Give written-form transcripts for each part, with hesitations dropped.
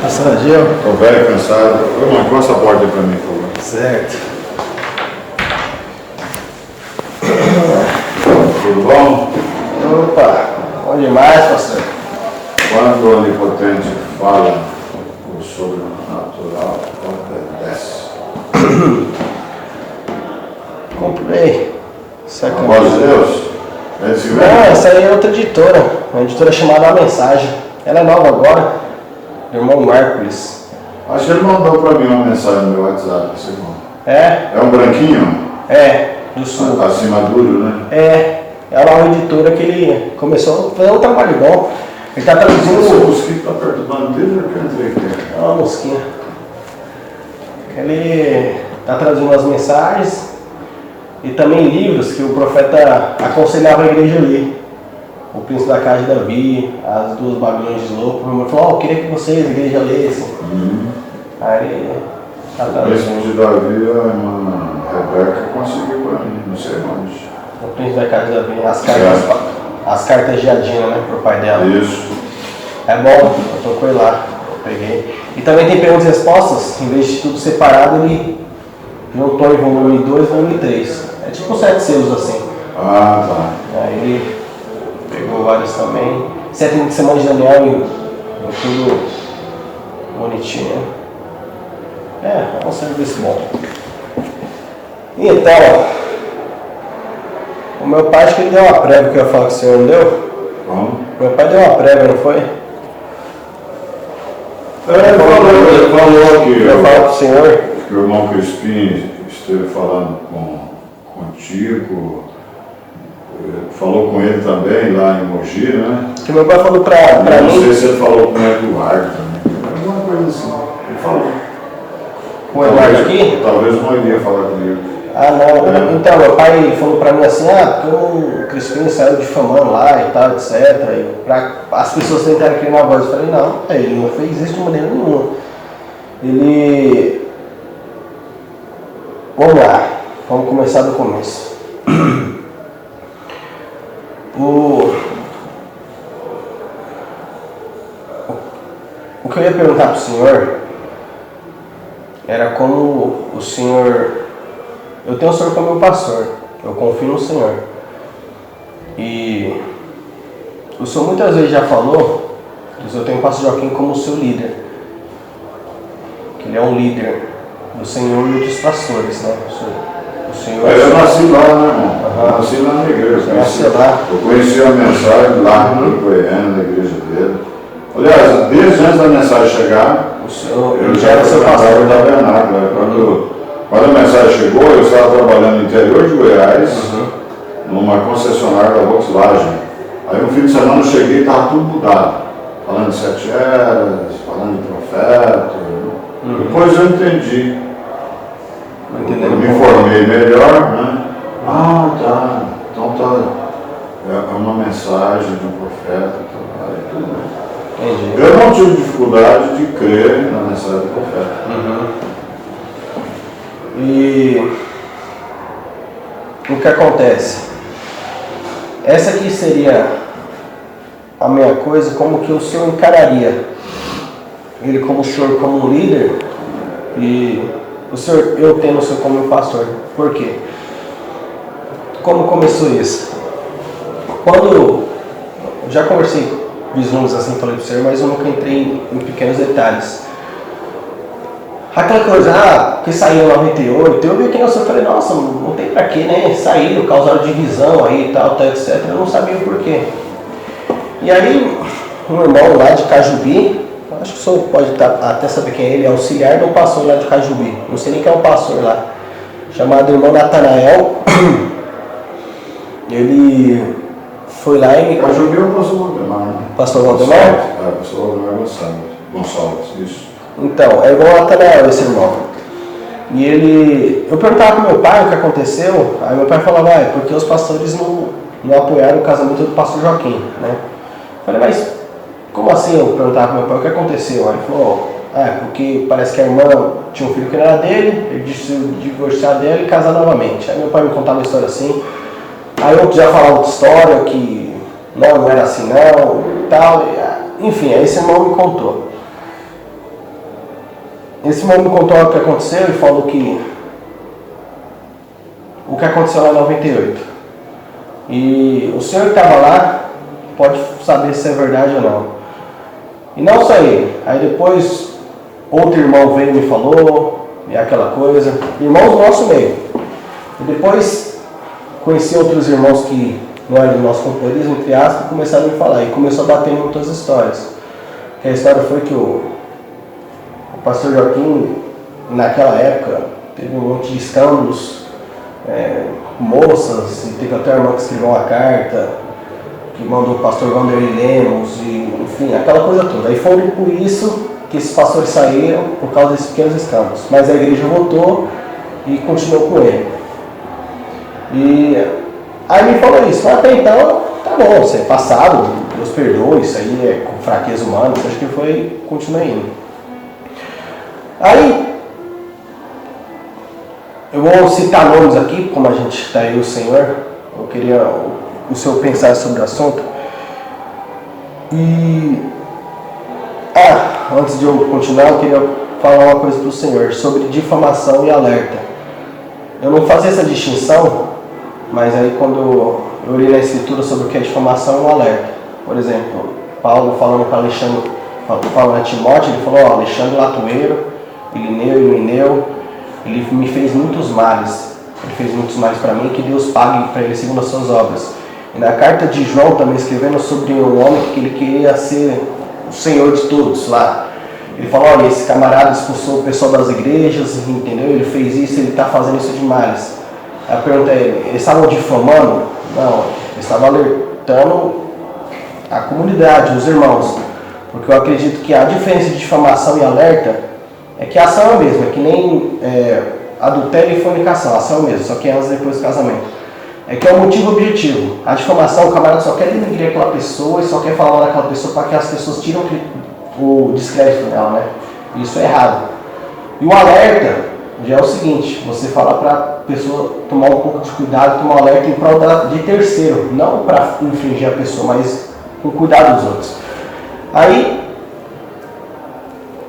Passageiro. Tô velho, cansado. Ô, mãe, costa a porta aí pra mim, por favor. Certo. Tudo bom? Opa, bom demais, pastor. Quando o Onipotente fala o sobrenatural, acontece. Comprei. A voz de Deus? É esse Não, velho? essa aí é outra editora. Uma editora chamada A Mensagem. Ela é nova agora. Do irmão Marcos. Acho que ele mandou pra mim uma mensagem no meu WhatsApp, segundo. É? É um branquinho? É, do sul. Acima duro, né? É, ela é uma editora que ele começou a fazer um trabalho bom. Ele tá Esse traduzindo. mosquito tá perturbando desde que eu entrei aqui. É uma mosquinha. Ele tá traduzindo as mensagens e também livros que o profeta aconselhava a igreja a ler. O Príncipe da Casa de Davi, As Duas Babilônias de Lopo. Ele falou: eu queria que vocês, a igreja, lessem. Aí ele tá Esse traduzindo. de Davi, a irmã Rebeca conseguiu pra mim, não sei onde. O Príncipe da Casa de Davi, as cartas de Adina, né, pro pai dela. Isso. É bom, eu tô com ele lá, eu peguei. E também tem perguntas e respostas, em vez de tudo separado, ele juntou em volume 2 e volume 3. É tipo 7 selos assim. Ah, tá. Aí ele pegou vários também. 7 semanas de Daniel e tudo bonitinho. É um serviço bom. Então, o meu pai acho que ele deu uma prévia que eu ia falar que o senhor não deu. Bom. Meu pai deu uma prévia, não foi? Ele falou Eu falo pro senhor. que o irmão Crispim esteve falando contigo, falou com ele também lá em Mogi, né? Que meu pai falou pra Não mim. sei se ele falou com o Eduardo também. Alguma coisa assim. Ele falou. Com o Eduardo aqui? Talvez não iria falar comigo. Ah, não. Então, meu pai falou pra mim assim, porque o Crispim saiu difamando lá e tal, etc. E pra as pessoas tentarem criar uma voz. Eu falei, não, ele não fez isso de maneira nenhuma. Ele... Vamos lá, vamos começar do começo. O que eu ia perguntar pro senhor era como o senhor... Eu tenho o senhor como meu pastor, eu confio no senhor. E o senhor muitas vezes já falou que o senhor tem o pastor Joaquim como o seu líder. Que ele é um líder do senhor e dos pastores, né? O senhor Eu nasci lá, né, irmão? Eu nasci lá na igreja. Eu conheci a mensagem lá no Goiânia, na igreja dele. Aliás, desde antes da mensagem chegar, o senhor, eu já era seu pastor da Tabernáculo. Quando a mensagem chegou, eu estava trabalhando no interior de Goiás, numa concessionária da Volkswagen. Aí no fim de semana eu cheguei e estava tudo mudado. Falando de 7 eras, falando de profeta. Depois eu entendi. Eu me informei melhor, né? Ah, tá. Então tá. É uma mensagem de um profeta. Aí tudo bem. Entendi. Eu não tive dificuldade de crer na mensagem do profeta. E o que acontece? Essa aqui seria a minha coisa, como que o senhor encararia ele como o senhor como um líder e o senhor, eu tendo o senhor como meu pastor. Por quê? Como começou isso? Quando eu já conversei vislumbres assim, falei pro senhor, mas eu nunca entrei em pequenos detalhes. Aquela coisa, que saiu em 98, eu vi que eu falei, nossa, não tem pra quê, né? Saíram, causaram divisão aí e tal, etc. Eu não sabia o porquê. E aí, um irmão lá de Cajubi, acho que o senhor pode até saber quem é ele, é auxiliar do pastor lá de Cajubi. Não sei nem quem é o pastor lá. Chamado irmão Natanael. Ele foi lá e... Cajubi é o pastor Valdemar, né? Pastor Valdemar? É, pastor Valdemar Gonçalves, isso. Então, é igual a Natanael esse irmão. E ele... Eu perguntava pro meu pai o que aconteceu, aí meu pai falava, porque os pastores não apoiaram o casamento do pastor Joaquim, né? Eu falei, mas como assim? Eu perguntava pro meu pai o que aconteceu. Aí ele falou, porque parece que a irmã tinha um filho que não era dele, ele decidiu divorciar dela e casar novamente. Aí meu pai me contava uma história assim. Aí outro já falava outra história, que não era assim não, tal. Enfim, aí esse irmão me contou. Esse irmão me contou o que aconteceu e falou que o que aconteceu lá em 98. E o senhor que estava lá pode saber se é verdade ou não. E não só ele. Aí depois outro irmão veio e me falou, e aquela coisa. Irmãos do nosso meio. E depois conheci outros irmãos que não eram do nosso companheirismo, entre aspas, e começaram a me falar. E começou a bater em muitas histórias. Que a história foi que o pastor Joaquim, naquela época, teve um monte de escândalos, moças, e teve até a irmã que escreveu uma carta, que mandou o pastor Wanderley Lemos, e, enfim, aquela coisa toda. Aí foi por isso que esses pastores saíram, por causa desses pequenos escândalos. Mas a igreja votou e continuou com ele. E aí me falou isso, mas até então, tá bom, isso é passado, Deus perdoa, isso aí é com fraqueza humana, acho que foi, continuei indo. Aí, eu vou citar nomes aqui, como a gente está aí o Senhor, eu queria o Senhor pensar sobre o assunto. E, antes de eu continuar, eu queria falar uma coisa para o Senhor, sobre difamação e alerta. Eu não fazia essa distinção, mas aí quando eu li na Escritura sobre o que é difamação e um alerta. Por exemplo, Paulo falando para Alexandre, falando a Timóteo, ele falou, Alexandre Latoeiro, Irineu e Mineu, ele me fez muitos males. Ele fez muitos males para mim, que Deus pague para ele segundo as suas obras. E na carta de João também escrevendo sobre um homem que ele queria ser o Senhor de todos lá. Ele falou, olha, esse camarada expulsou o pessoal das igrejas, entendeu? Ele fez isso, ele está fazendo isso de males. A pergunta é, eles estavam difamando? Não, eles estavam alertando a comunidade, os irmãos. Porque eu acredito que a diferença de difamação e alerta é que a ação é a mesma, é que nem adultério e fornicação, a ação é a mesma, só que é antes e depois do casamento. É que é um motivo objetivo. A difamação, o camarada só quer denegrir aquela pessoa e só quer falar mal daquela pessoa para que as pessoas tiram o descrédito dela, né? Isso é errado. E o alerta já é o seguinte, você fala para a pessoa tomar um pouco de cuidado, tomar um alerta em prol de terceiro, não para infringir a pessoa, mas com cuidado dos outros. Aí,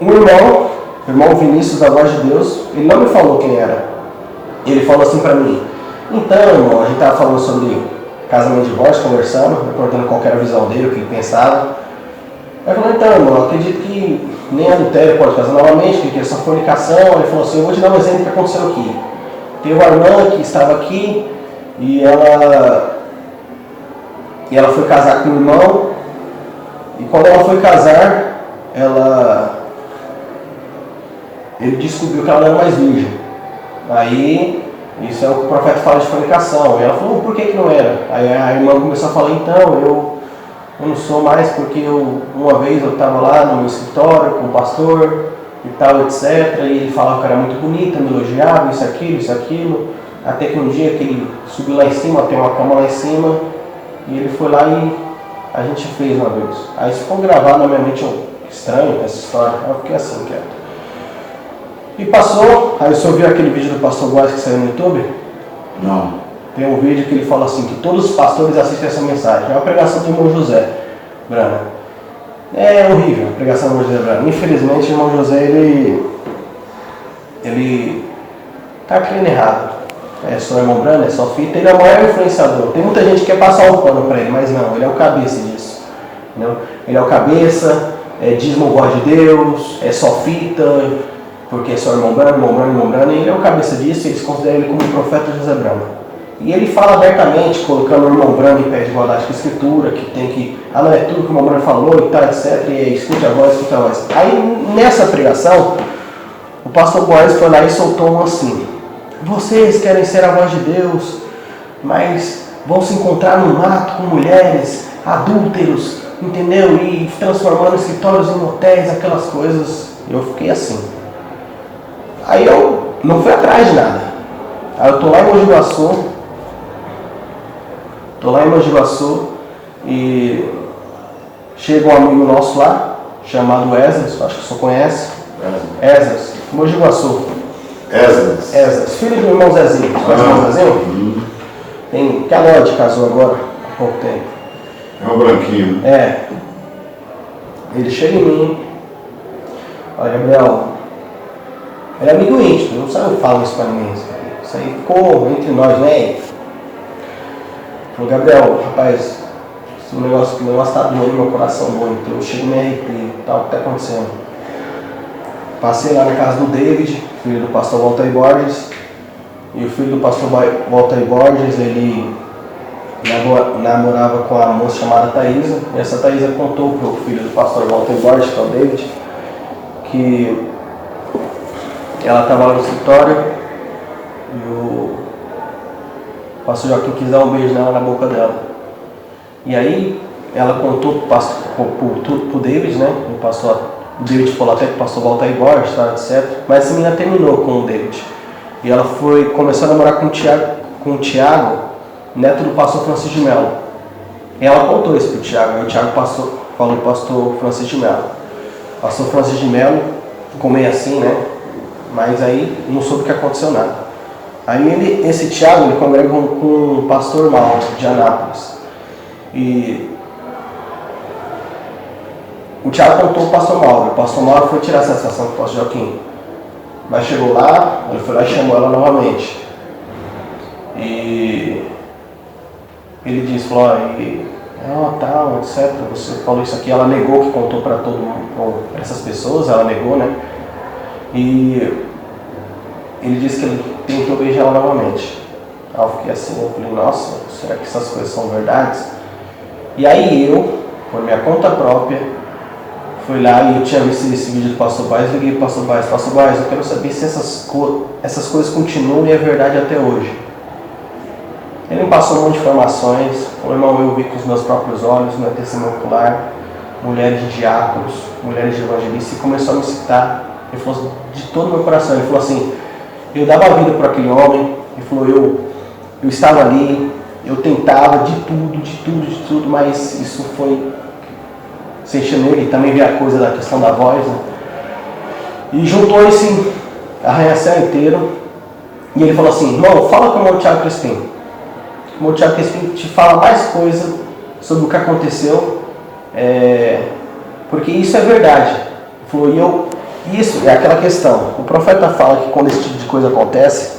um irmão Vinícius da Voz de Deus, ele não me falou quem era. Ele falou assim para mim, então, irmão, a gente estava falando sobre casamento de voz, conversando, perguntando qual era a visão dele, o que ele pensava. Aí eu falei, então, irmão, eu acredito que nem adultério pode casar novamente, que é essa fornicação. Ele falou assim, eu vou te dar um exemplo que aconteceu aqui. Teve uma irmã que estava aqui e ela foi casar com o irmão, e quando ela foi casar, ele descobriu que ela não era mais virgem. Aí, isso é o que o profeta fala de fornicação. E ela falou, por que não era? Aí a irmã começou a falar, então, eu não sou mais porque uma vez eu estava lá no meu escritório com o pastor e tal, etc. E ele falava que era muito bonita, me elogiava, isso, aquilo. Até que um dia que ele subiu lá em cima, tem uma cama lá em cima, e ele foi lá e a gente fez uma vez. Aí isso ficou gravado na minha mente, estranho essa história. Aí eu fiquei assim, quieto. E passou, aí você ouviu aquele vídeo do pastor Góes que saiu no YouTube? Não. Tem um vídeo que ele fala assim, que todos os pastores assistem essa mensagem. É uma pregação do irmão José Brana. É horrível a pregação do irmão José Brana. Infelizmente o irmão José, ele tá crendo errado. É só o irmão Brana, é só fita. Ele é o maior influenciador. Tem muita gente que quer passar um pano para ele, mas não, ele é o cabeça disso. Entendeu? Ele é o cabeça, dízimo voz de Deus, é só fita, porque é só o irmão Brana, e ele é o cabeça disso, e eles consideram ele como o profeta José Brana. E ele fala abertamente, colocando o irmão Brana em pé de igualdade com a escritura, que tem que, não é tudo que o irmão Brana falou e tal, etc, e escute a voz. Aí, nessa pregação, o pastor Góes foi lá e soltou um assim, vocês querem ser a voz de Deus, mas vão se encontrar no mato com mulheres, adúlteros, entendeu? E transformando escritórios em motéis, aquelas coisas. Eu fiquei assim. Aí eu não fui atrás de nada. Aí eu tô lá em Mogi Guaçu, e chega um amigo nosso lá, chamado Esdras, acho que você conhece. Esdras, Mogi Guaçu. Esdras, filho do irmão Zezinho. Você conhece o irmão Zezinho? Tem, que a Lorde casou agora, há pouco tempo. É um branquinho. É. Ele chega em mim. Olha, Gabriel, ele é amigo íntimo, não sabe falar isso pra ninguém. Isso aí ficou entre nós, né? Falou, Gabriel, rapaz, o negócio tá doendo meu coração muito. Eu chego e me arrepio, tal, o que tá acontecendo? Passei lá na casa do David, filho do pastor Walter Borges. E o filho do pastor Walter Borges, ele namorava com a moça chamada Thaisa. E essa Thaisa contou pro filho do pastor Walter Borges, que é o David, que ela estava lá no escritório e o pastor Joaquim quis dar um beijo nela na boca dela. E aí ela contou pro David, né? O David falou até que o pastor Walter Borges, tá, etc. Mas essa menina terminou com o David. E ela começou a namorar com o Tiago, neto do pastor Francisco de Mello. E ela contou isso pro Tiago. E o Tiago falou pro pastor Francisco de Mello. O pastor Francisco de Mello ficou meio assim, né? Mas aí não soube o que aconteceu nada. Aí esse Tiago, ele congrega com o pastor Mauro, de Anápolis. E o Tiago contou o pastor Mauro. O pastor Mauro foi tirar a satisfação com o pastor Joaquim. Mas chegou lá, ele foi lá e chamou ela novamente. E ele disse, falou, tal, etc. Você falou isso aqui. Ela negou que contou para todo mundo, essas pessoas, ela negou, né? E ele disse que ele tentou beijar ela novamente. Aí eu fiquei assim, eu falei, nossa, será que essas coisas são verdades? E aí eu, por minha conta própria, fui lá e eu tinha visto esse vídeo do pastor Baez, liguei pro pastor Baez, eu quero saber se essas coisas continuam e é verdade até hoje. Ele me passou um monte de informações, falou, irmão, eu vi com os meus próprios olhos, no testemunho ocular, mulheres de diáconos, mulheres de evangelistas, e começou a me citar. Ele falou de todo o meu coração, ele falou assim, eu dava vida por aquele homem, ele falou, eu estava ali, eu tentava de tudo, mas isso foi sentindo nele, também vi a coisa da questão da voz, né? E juntou esse arranha-céu inteiro, e ele falou assim, irmão, fala com o meu Thiago Crispim. O meu Thiago Crispim te fala mais coisa sobre o que aconteceu, porque isso é verdade. Ele falou, isso é aquela questão. O profeta fala que quando esse tipo de coisa acontece,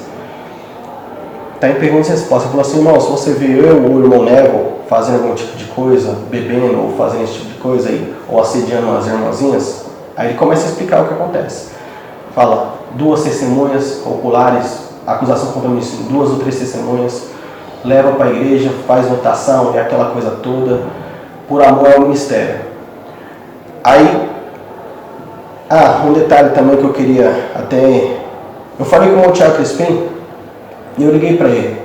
está em perguntas e respostas. Ele falou assim, irmão, se você vê eu ou o irmão Neville fazendo algum tipo de coisa, bebendo ou fazendo esse tipo de coisa aí, ou assediando as irmãzinhas, aí ele começa a explicar o que acontece. Fala, 2 testemunhas oculares, acusação contra mim, 2 ou 3 testemunhas, leva para a igreja, faz votação e aquela coisa toda, por amor ao ministério. Aí, um detalhe também que eu queria até... Eu falei com o Thiago Crispim e eu liguei para ele.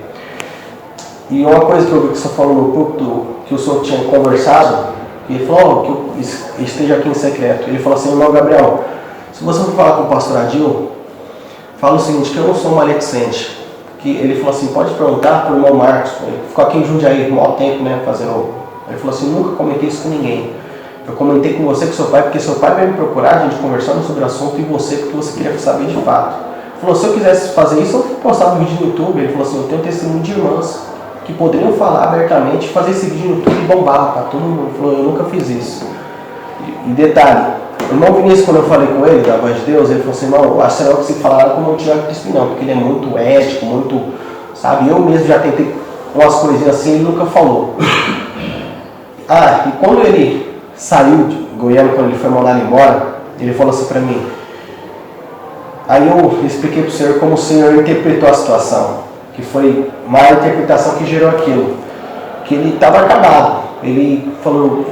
E uma coisa que eu vi que o senhor falou no púlpito, que o senhor tinha conversado, ele falou que eu esteja aqui em secreto. Ele falou assim, irmão Gabriel, se você for falar com o pastor Adil, fala o seguinte, que eu não sou maledicente. Que ele falou assim, pode perguntar para o irmão Marcos, ele ficou aqui em Jundiaí, maior tempo, né, fazendo... Ele falou assim, nunca comentei isso com ninguém. Eu comentei com você, com seu pai, porque seu pai veio me procurar, a gente conversando sobre o assunto, e você, porque você queria saber de fato. Ele falou, se eu quisesse fazer isso, eu postava um vídeo no YouTube. Ele falou assim, eu tenho testemunho de irmãs que poderiam falar abertamente, fazer esse vídeo no YouTube e bombar para todo mundo. Ele falou, eu nunca fiz isso. E detalhe, o irmão Vinícius, quando eu falei com ele, da voz de Deus, ele falou assim, irmão, eu acho que será que você falar como o Thiago Crispim, não, porque ele é muito ético, muito, sabe, eu mesmo já tentei umas coisinhas assim, ele nunca falou. E quando ele saiu de Goiânia, quando ele foi mandado embora, ele falou assim para mim, aí eu expliquei para o Senhor como o Senhor interpretou a situação, que foi uma interpretação que gerou aquilo, que ele estava acabado. Ele falou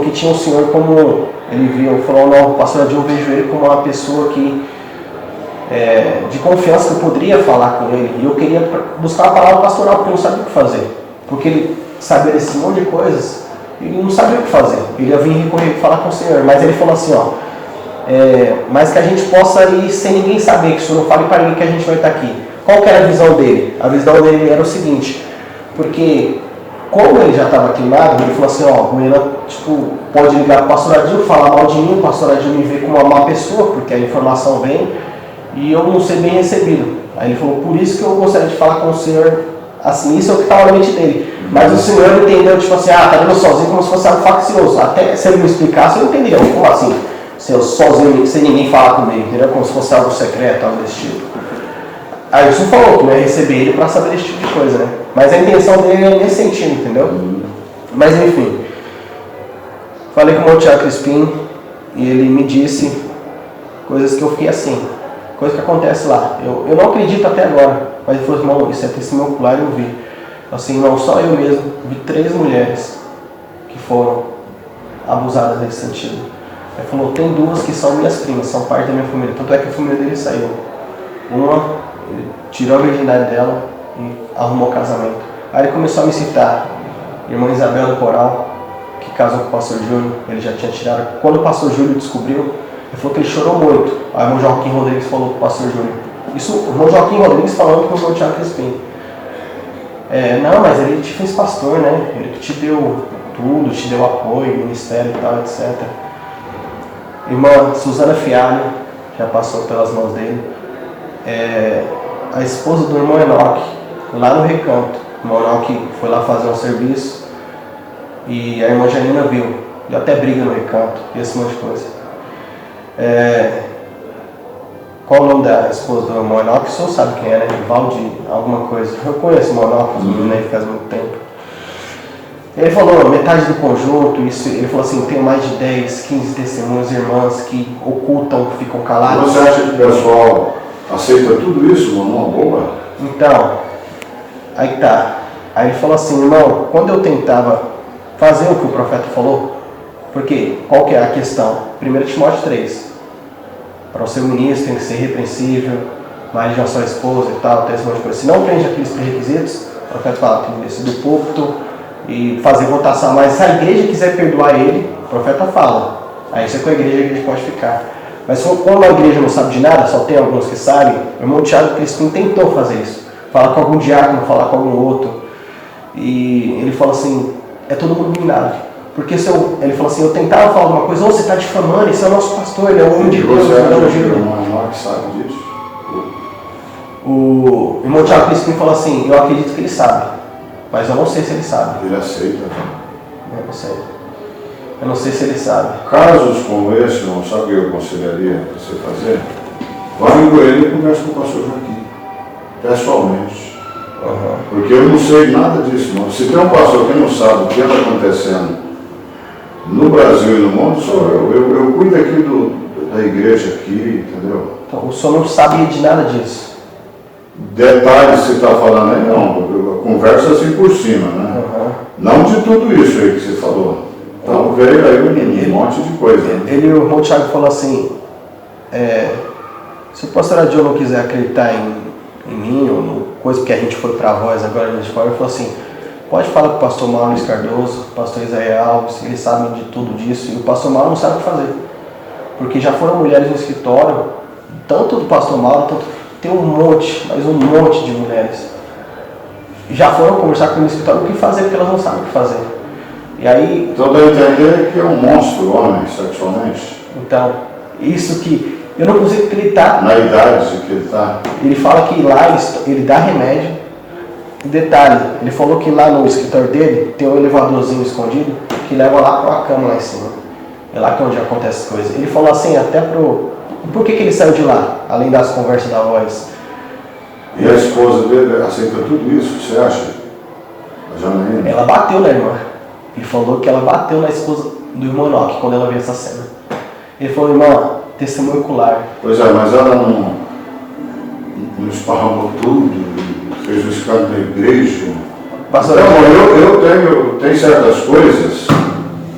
que tinha o Senhor como, ele viu, falou, não, o pastor Adil, eu vejo ele como uma pessoa que, de confiança, que eu poderia falar com ele, e eu queria buscar uma palavra pastoral, porque eu não sabia o que fazer, porque ele sabia desse monte de coisas, ele não sabia o que fazer, ele ia vir recorrer falar com o Senhor, mas ele falou assim, mas que a gente possa ir sem ninguém saber, que o Senhor não fale para ninguém que a gente vai estar aqui. Qual que era a visão dele? A visão dele era o seguinte, porque como ele já estava queimado, ele falou assim, Goiânia, pode ligar para o pastor Adil, falar mal de mim, o pastor Adil me vê como uma má pessoa, porque a informação vem, e eu não ser bem recebido. Aí ele falou, por isso que eu gostaria de falar com o Senhor Assim, isso é o que estava na mente dele. Mas o senhor entendeu, tipo assim, tá vendo sozinho como se fosse algo faccioso. Até se ele me explicasse, eu entenderia. Como assim? Se eu sozinho, sem ninguém falar comigo, entendeu? Como se fosse algo secreto, algo desse tipo. Aí o senhor falou que não ia receber ele para saber desse tipo de coisa, né? Mas a intenção dele é nesse sentido, entendeu? Mas enfim. Falei com o meu Thiago Crispim e ele me disse coisas que eu fiquei assim. Coisa que acontece lá. Eu não acredito até agora. Mas ele falou, irmão, isso é testemunho ocular e eu vi. Assim, não só eu mesmo, vi 3 mulheres que foram abusadas nesse sentido. Ele falou, tem 2 que são minhas primas, são parte da minha família. Tanto é que a família dele saiu. Uma, ele tirou a virgindade dela e arrumou casamento. Aí ele começou a me citar. Irmã Isabel do Coral, que casou com o pastor Júlio, ele já tinha tirado. Quando o pastor Júlio descobriu, ele falou que ele chorou muito. Aí o irmão Joaquim Rodrigues falou pro pastor Júlio. Isso, o irmão Joaquim Rodrigues falando com o irmão Thiago Crispim. Não, mas ele te fez pastor, né? Ele que te deu tudo, te deu apoio, ministério e tal, etc. Irmã Suzana Fialho, já passou pelas mãos dele. A esposa do irmão Enoque, lá no Recanto. O irmão Enoque foi lá fazer um serviço e a irmã Janina viu. Deu até briga no Recanto e esse monte de coisa. Qual o nome da esposa do irmão Enoque? O senhor sabe quem é, né? Valdir, alguma coisa. Eu conheço o irmão Enoque, os meninos aí faz muito tempo. Ele falou, metade do conjunto, isso, ele falou assim, tem mais de 10, 15 testemunhos, irmãs que ocultam, ficam calados. Você acha que o pessoal aceita tudo isso, mano? Boa? Então, aí tá. Aí ele falou assim, irmão, quando eu tentava fazer o que o profeta falou, porque qual que é a questão? 1 Timóteo 3. Para o seu ministro tem que ser irrepreensível, marido de uma só esposa e tal, tem esse monte de coisa. Se não prende aqueles pré-requisitos, o profeta fala, tem que descer do púlpito e fazer votação. Mas se a igreja quiser perdoar ele, o profeta fala. Aí isso é com a igreja pode ficar. Mas quando a igreja não sabe de nada, só tem alguns que sabem, o irmão Thiago Crispim tentou fazer isso. Falar com algum diácono, falar com algum outro. E ele falou assim, é todo mundo minado. Porque ele falou assim, eu tentava falar alguma coisa, você está difamando, esse é o nosso pastor, ele é o homem de Deus. Você acha que o irmão que sabe disso? O irmão Thiago Crispim falou assim, eu acredito que ele sabe, mas eu não sei se ele sabe. Ele aceita? Eu não sei. Eu não sei se ele sabe. Casos como esse, não sabe o que eu aconselharia você fazer? Vá em Goiânia e converse com o pastor Joaquim, pessoalmente. Porque eu não sei nada disso, não. Se tem um pastor que não sabe o que está acontecendo no Brasil e no mundo, sou eu. Eu cuido aqui da igreja aqui, entendeu? Então, o senhor não sabe de nada disso? Detalhes que você está falando aí, não. Conversa assim por cima, né? Não de tudo isso aí que você falou. Então veio aí um monte de coisa. O irmão Thiago falou assim, se o pastor Adil não quiser acreditar em mim, ou no coisa que a gente foi para a voz agora, a gente falou assim, pode falar com o pastor Maurício Cardoso, o pastor Isaías Alves, eles sabem de tudo disso, e o pastor Mauro não sabe o que fazer. Porque já foram mulheres no escritório, tanto do pastor Mauro, tem um monte, mas um monte de mulheres. Já foram conversar comigo no escritório o que fazer, porque elas não sabem o que fazer. E aí... Então dá a entender que é um monstro, homem, sexualmente. Então, isso que... Eu não consigo acreditar. Na idade que ele está. Ele fala que lá ele dá remédio. Detalhe, ele falou que lá no escritório dele tem um elevadorzinho escondido que leva lá para uma cama lá em cima. É lá que é onde acontece as coisas. Ele falou assim, até por que ele saiu de lá, além das conversas da voz? E a esposa dele aceita tudo isso, você acha? A Janaína? Ela bateu na irmã. Ele falou que ela bateu na esposa do irmão Enoque quando ela viu essa cena. Ele falou, irmã, testemunho ocular. Pois é, mas ela não esparramou tudo, fez um escândalo na igreja. Pastor, então, eu tenho certas coisas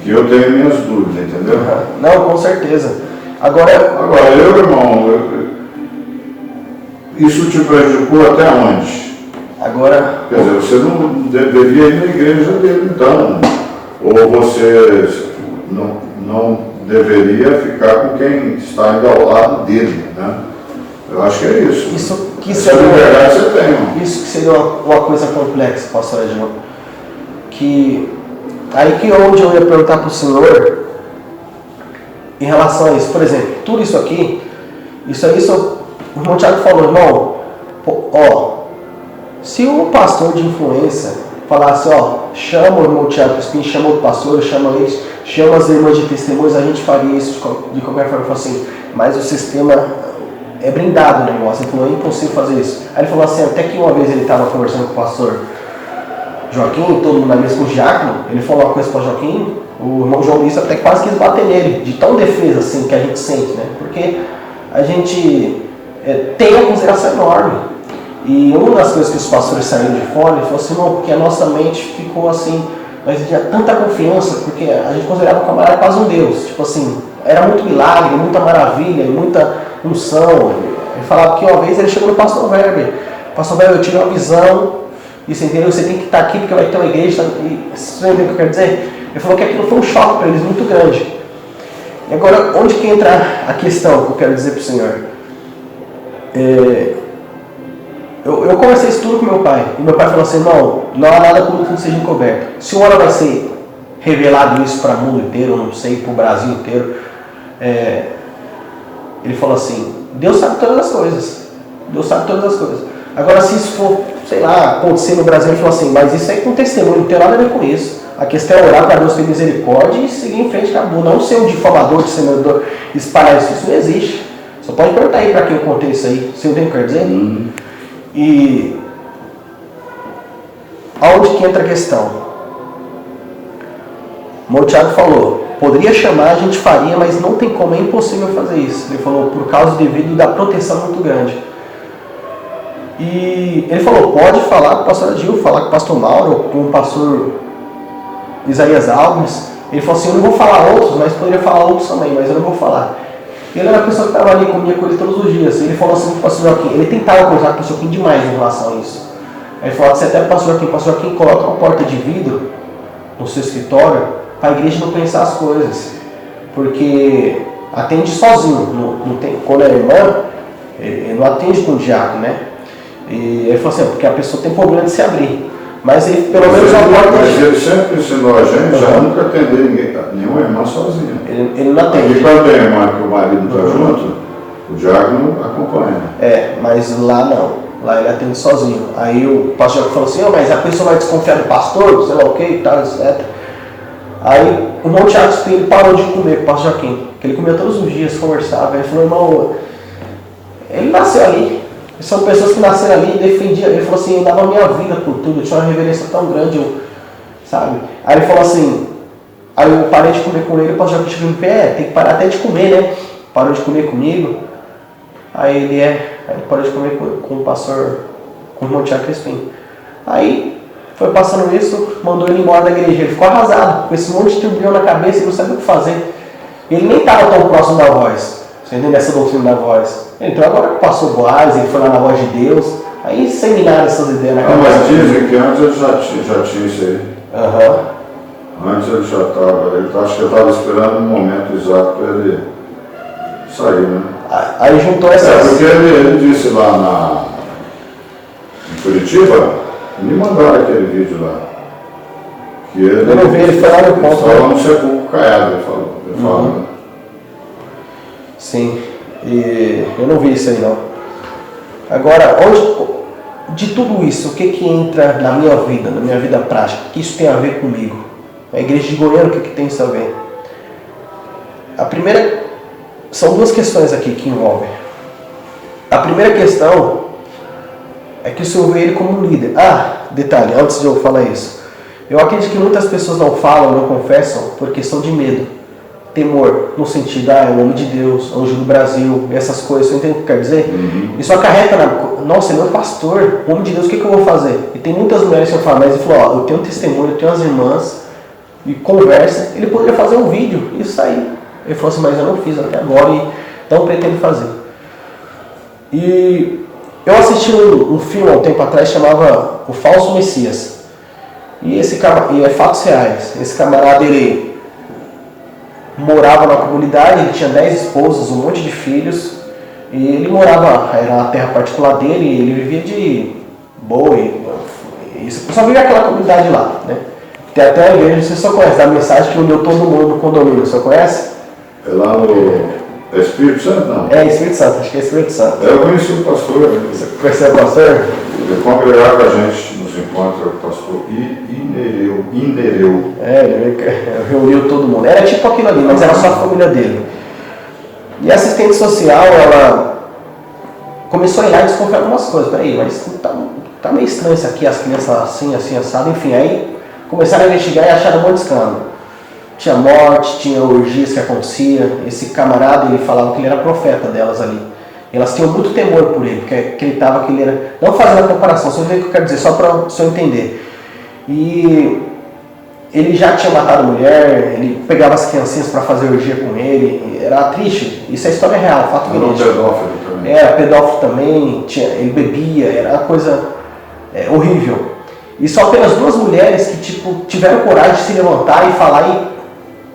que eu tenho minhas dúvidas, entendeu? Não, com certeza. Agora irmão, isso te prejudicou até onde? Agora... Quer dizer, você não deveria ir na igreja dele, então. Ou você não deveria ficar com quem está indo ao lado dele, né? Eu acho que é isso. Isso que seria liberdade você tem, mano. Isso que seria uma coisa complexa, pastor Edson. Que aí que onde eu ia perguntar para o senhor em relação a isso, por exemplo, tudo isso aqui, o irmão Thiago falou, irmão, Se um pastor de influência falasse, ó, chama o irmão Tiago Crispim, chama o pastor, chama eles, chama as irmãs de testemunhos, a gente faria isso de qualquer forma. Ele falou assim, mas o sistema é blindado o negócio. Ele falou, é impossível fazer isso. Aí ele falou assim, até que uma vez ele estava conversando com o pastor Joaquim, todo mundo na mesa com o diácono, ele falou uma coisa para Joaquim, o irmão João Luiz até quase quis bater nele, de tão defesa assim que a gente sente, né? Porque a gente tem uma consideração enorme. E uma das coisas que os pastores saíram de fora, ele falou assim, não, porque a nossa mente ficou assim, mas tinha tanta confiança, porque a gente considerava o camarada quase um Deus, tipo assim, era muito milagre, muita maravilha, muita unção. Ele falava que uma vez ele chegou no pastor Weber, eu tive uma visão, e você entendeu? Você tem que estar aqui porque vai ter uma igreja. Você entendeu o que eu quero dizer? Ele falou que aquilo foi um choque para eles muito grande. E agora, onde que entra a questão que eu quero dizer para o senhor? Eu conversei isso tudo com meu pai. E meu pai falou assim, não há nada como que não seja encoberto. Se uma hora vai ser revelado isso para o mundo inteiro, não sei, para o Brasil inteiro. Ele falou assim, Deus sabe todas as coisas. Deus sabe todas as coisas. Agora, se isso for, sei lá, acontecer no Brasil, ele falou assim, mas isso aí com testemunho, não tem nada a ver com isso. A questão é orar para Deus ter misericórdia e seguir em frente, acabou. Não ser um difamador, disseminador, espalhar isso não existe. Só pode perguntar aí para quem eu contei isso aí. Você não tem o que quer dizer? E aonde que entra a questão? O meu Tiago falou, poderia chamar, a gente faria, mas não tem como, é impossível fazer isso. Ele falou, por causa devido da proteção muito grande. E ele falou, pode falar com o pastor Adil, falar com o pastor Mauro, com o pastor Isaías Alves. Ele falou assim, eu não vou falar outros, mas poderia falar outros também, mas eu não vou falar. Ele era a pessoa que estava ali comigo com ele todos os dias. Ele falou assim para o pastor Joaquim, ele tentava conversar com o pastor Joaquim demais em relação a isso. Aí ele falou que você até para o pastor Joaquim coloca uma porta de vidro no seu escritório para a igreja não pensar as coisas. Porque atende sozinho, não tem, quando é irmã, ele não atende com o diácono, né? E ele falou assim, porque a pessoa tem problema de se abrir. Mas ele, pelo menos, mas ele sempre ensinou a gente a nunca atender nenhuma irmã sozinha. Ele não atende. E quando tem irmã que o marido não está junto, o diácono acompanha. Mas lá não. Lá ele atende sozinho. Aí o pastor falou assim, mas a pessoa vai desconfiar do pastor, sei lá o que e tal, etc. Aí o irmão Tiago Espírito parou de comer com o pastor Joaquim, que ele comia todos os dias, conversava. Ele falou, irmão, ele nasceu ali. São pessoas que nasceram ali e defendiam. Ele falou assim, eu dava minha vida por tudo, eu tinha uma reverência tão grande, sabe? Aí ele falou assim, aí eu parei de comer com ele, o pastor chegou em pé, tem que parar até de comer, né? Parou de comer comigo. Aí ele parou de comer com o pastor, com o irmão Tiago Crispim. Aí foi passando isso, mandou ele embora da igreja. Ele ficou arrasado, com esse monte de turbilhão na cabeça e não sabia o que fazer. Ele nem estava tão próximo da voz. Você entende essa doutrina da voz? Então agora passou Boaz, ele foi lá na voz de Deus, aí seminaram essas ideias na cabeça. Mas dizem que antes ele já tinha isso aí. Antes ele já estava, acho que ele estava esperando um momento exato para ele sair, né? Aí juntou essas... porque ele disse lá em Curitiba, me mandaram aquele vídeo lá. Que ele, eu não vi, ele foi lá no ponto. Ele falou no sepulcro caiado, ele falou. Sim, e eu não vi isso aí não. Agora, de tudo isso, o que entra na minha vida prática? O que isso tem a ver comigo? A igreja de Goiânia, o que tem isso a ver? A primeira, são duas questões aqui que envolvem. A primeira questão é que o Senhor vê ele como um líder. Detalhe, antes de eu falar isso. Eu acredito que muitas pessoas não falam, não confessam por questão de medo. Temor, no sentido, é o homem de Deus, anjo do Brasil, essas coisas, você entende o que quer dizer? Isso acarreta nossa, ele é meu pastor, homem de Deus, o que eu vou fazer? E tem muitas mulheres que eu falo, mas ele falou, eu tenho um testemunho, eu tenho as irmãs, e conversa, ele poderia fazer um vídeo, isso aí. Ele falou assim, mas eu não fiz até agora, e não pretendo fazer. E eu assisti um filme há um tempo atrás, chamava O Falso Messias, e é fatos reais, esse camarada, ele morava na comunidade, ele tinha 10 esposas, um monte de filhos, e ele morava, era a terra particular dele, e ele vivia de boi, isso, só vivia aquela comunidade lá, né? Tem até a igreja, você só conhece, da mensagem que uniu todo mundo no condomínio, você conhece? É lá no Espírito Santo, não? Espírito Santo, acho que é Espírito Santo. Eu conheci o pastor. Você conheceu o pastor? congregar com a gente nos encontros, o pastor Inereu. Ele reuniu todo mundo. Era tipo aquilo ali, mas era só a família dele. E a assistente social, ela começou a ir lá e desconfiar algumas coisas. Peraí, mas tá meio estranho isso aqui, as crianças assim, assado. Enfim, aí começaram a investigar e acharam um monte de escândalo. Tinha morte, tinha orgias que acontecia. Esse camarada, ele falava que ele era profeta delas ali. Elas tinham muito temor por ele, porque acreditava que ele era... Não fazendo a comparação, você entende o que eu quero dizer, só para você entender. E ele já tinha matado mulher, ele pegava as criancinhas para fazer orgia com ele. Era triste, isso é história real, fato verídico. Era pedófilo também. Era pedófilo também, ele bebia, era uma coisa horrível. E só apenas 2 mulheres que tiveram coragem de se levantar e falar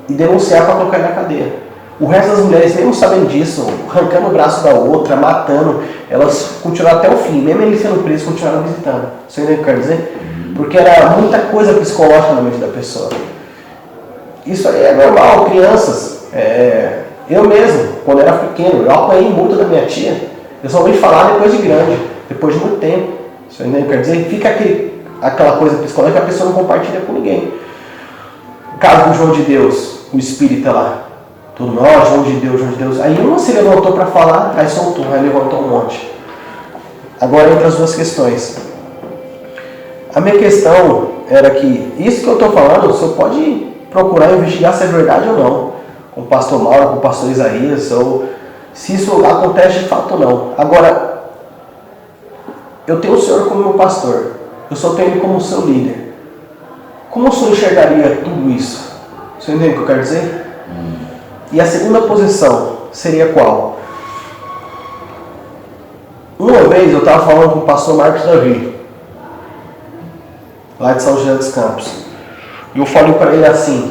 e denunciar para colocar ele na cadeia. O resto das mulheres, mesmo sabendo disso, arrancando o braço da outra, matando, elas continuaram até o fim. Mesmo ele sendo preso, continuaram visitando. Você entende o que eu quero dizer? Porque era muita coisa psicológica na mente da pessoa. Isso aí é normal, crianças. Eu mesmo, quando era pequeno, eu apanhei muito da minha tia. Eu só ouvi falar depois de grande, depois de muito tempo. Você entende o que eu quero dizer? Fica aquela coisa psicológica que a pessoa não compartilha com ninguém. O caso do João de Deus, o espírita lá. Tudo, João de Deus. Aí uma se levantou para falar, aí soltou, aí levantou um monte. Agora entre as 2 questões. A minha questão era que, isso que eu estou falando, você pode procurar investigar se é verdade ou não. Com o pastor Mauro, com o pastor Isaías, ou se isso acontece de fato ou não. Agora, eu tenho o Senhor como meu pastor. Eu só tenho Ele como seu líder. Como o Senhor enxergaria tudo isso? Você entende o que eu quero dizer? E a segunda posição seria qual? Uma vez eu estava falando com o pastor Marcos Davi, lá de São José dos Campos. E eu falei para ele assim: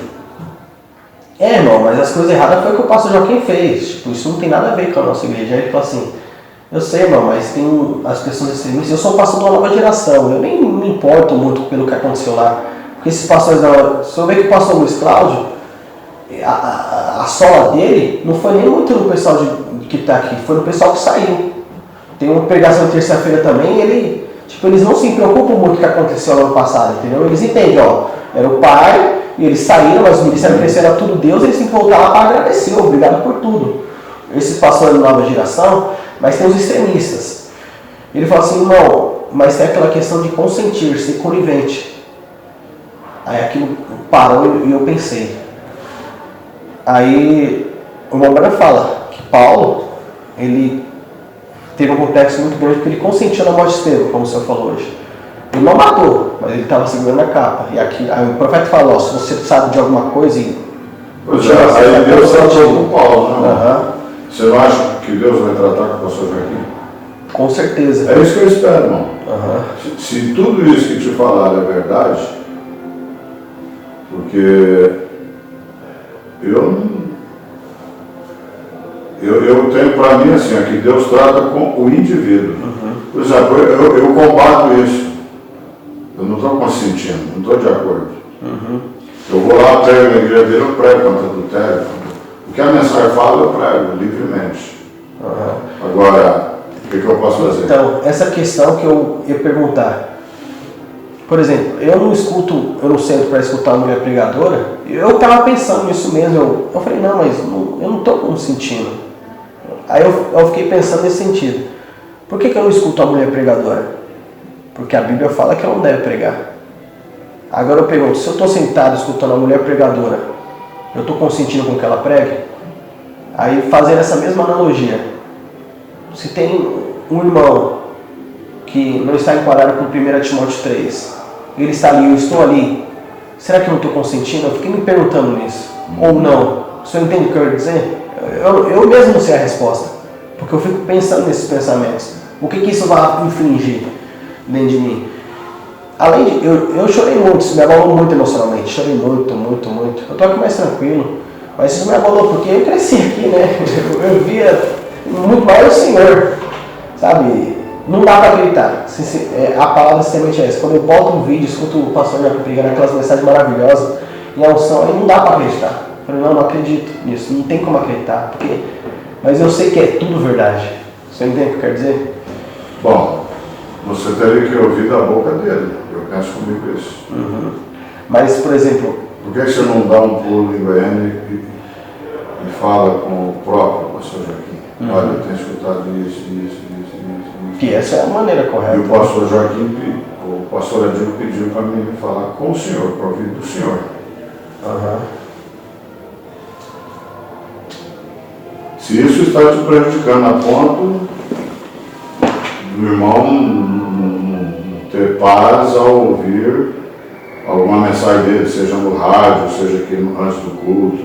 irmão, mas as coisas erradas foi o que o pastor Joaquim fez. Tipo, isso não tem nada a ver com a nossa igreja. Aí ele falou assim: eu sei, irmão, mas tem as pessoas extremistas. Eu sou pastor de uma nova geração. Eu nem me importo muito pelo que aconteceu lá. Porque esses pastores, se eu ver que o pastor Luiz Cláudio, a sola dele não foi nem muito no pessoal que está aqui, foi no pessoal que saiu. Tem uma pregação de terça-feira também, eles não se preocupam muito com o que aconteceu no ano passado, entendeu? Eles entendem, era o pai, e eles saíram, mas o ministério cresceu, era tudo Deus, eles têm que voltar lá para agradecer, obrigado por tudo. Esses pastores da nova geração, mas tem os extremistas. Ele falou assim: irmão, mas tem aquela questão de consentir, ser conivente. Aí aquilo parou e eu pensei. Aí o irmão Branco fala que Paulo, ele teve um complexo muito grande porque ele consentiu na morte de Estevão, como o senhor falou hoje. Ele não matou, mas ele estava segurando a capa. E aqui, aí o profeta falou: se você sabe de alguma coisa e... Pois é, aí Deus tratou com Paulo, né? Você não acha que Deus vai tratar com o pastor Joaquim? Com certeza. É isso que eu espero, irmão. Se tudo isso que te falaram é verdade, porque eu tenho para mim assim, que Deus trata com o indivíduo. Por exemplo, eu combato isso. Eu não estou consentindo, não estou de acordo. Eu vou lá, prego na igreja dele, eu prego contra adultério. O que a mensagem fala, eu prego livremente. Agora, o que eu posso fazer? Então, essa questão que eu ia perguntar. Por exemplo, eu não sento para escutar uma mulher pregadora. Eu estava pensando nisso mesmo. Eu falei: não, mas eu não estou consentindo. Aí eu fiquei pensando nesse sentido. Por que eu não escuto a mulher pregadora? Porque a Bíblia fala que ela não deve pregar. Agora eu pergunto: se eu estou sentado escutando a mulher pregadora, eu estou consentindo com que ela pregue? Aí, fazendo essa mesma analogia, se tem um irmão que não está enquadrado com 1 Timóteo 3, ele está ali, eu estou ali, será que eu não estou consentindo? Eu fiquei me perguntando nisso. Ou não? O senhor entende o que eu quero dizer? Eu mesmo não sei a resposta, porque eu fico pensando nesses pensamentos. O que isso vai infligir dentro de mim? Além de... Eu chorei muito, isso me abalou muito emocionalmente. Chorei muito. Eu estou aqui mais tranquilo, mas isso me abalou porque eu cresci aqui, né? Eu via muito mais o Senhor, sabe? Não dá para acreditar. A palavra simplesmente é essa. Quando eu boto um vídeo, escuto o pastor pregando aquelas mensagens maravilhosas e a unção, aí não dá para acreditar. Eu falei: não acredito nisso, não tem como acreditar. Mas eu sei que é tudo verdade. Você entende o que eu quero dizer? Bom, Você teria que ouvir da boca dele. Eu penso comigo isso. Uhum. Mas, por exemplo... Por que você não dá um pulo em Goiânia e fala com o próprio pastor Joaquim? Olha, eu tenho escutado isso. Que essa é a maneira correta. E o pastor Joaquim, o pastor Adil pediu para mim falar com o senhor, para ouvir do senhor. Uhum. Se isso está te prejudicando a ponto do irmão não ter paz ao ouvir alguma mensagem dele, seja no rádio, seja aqui antes do culto,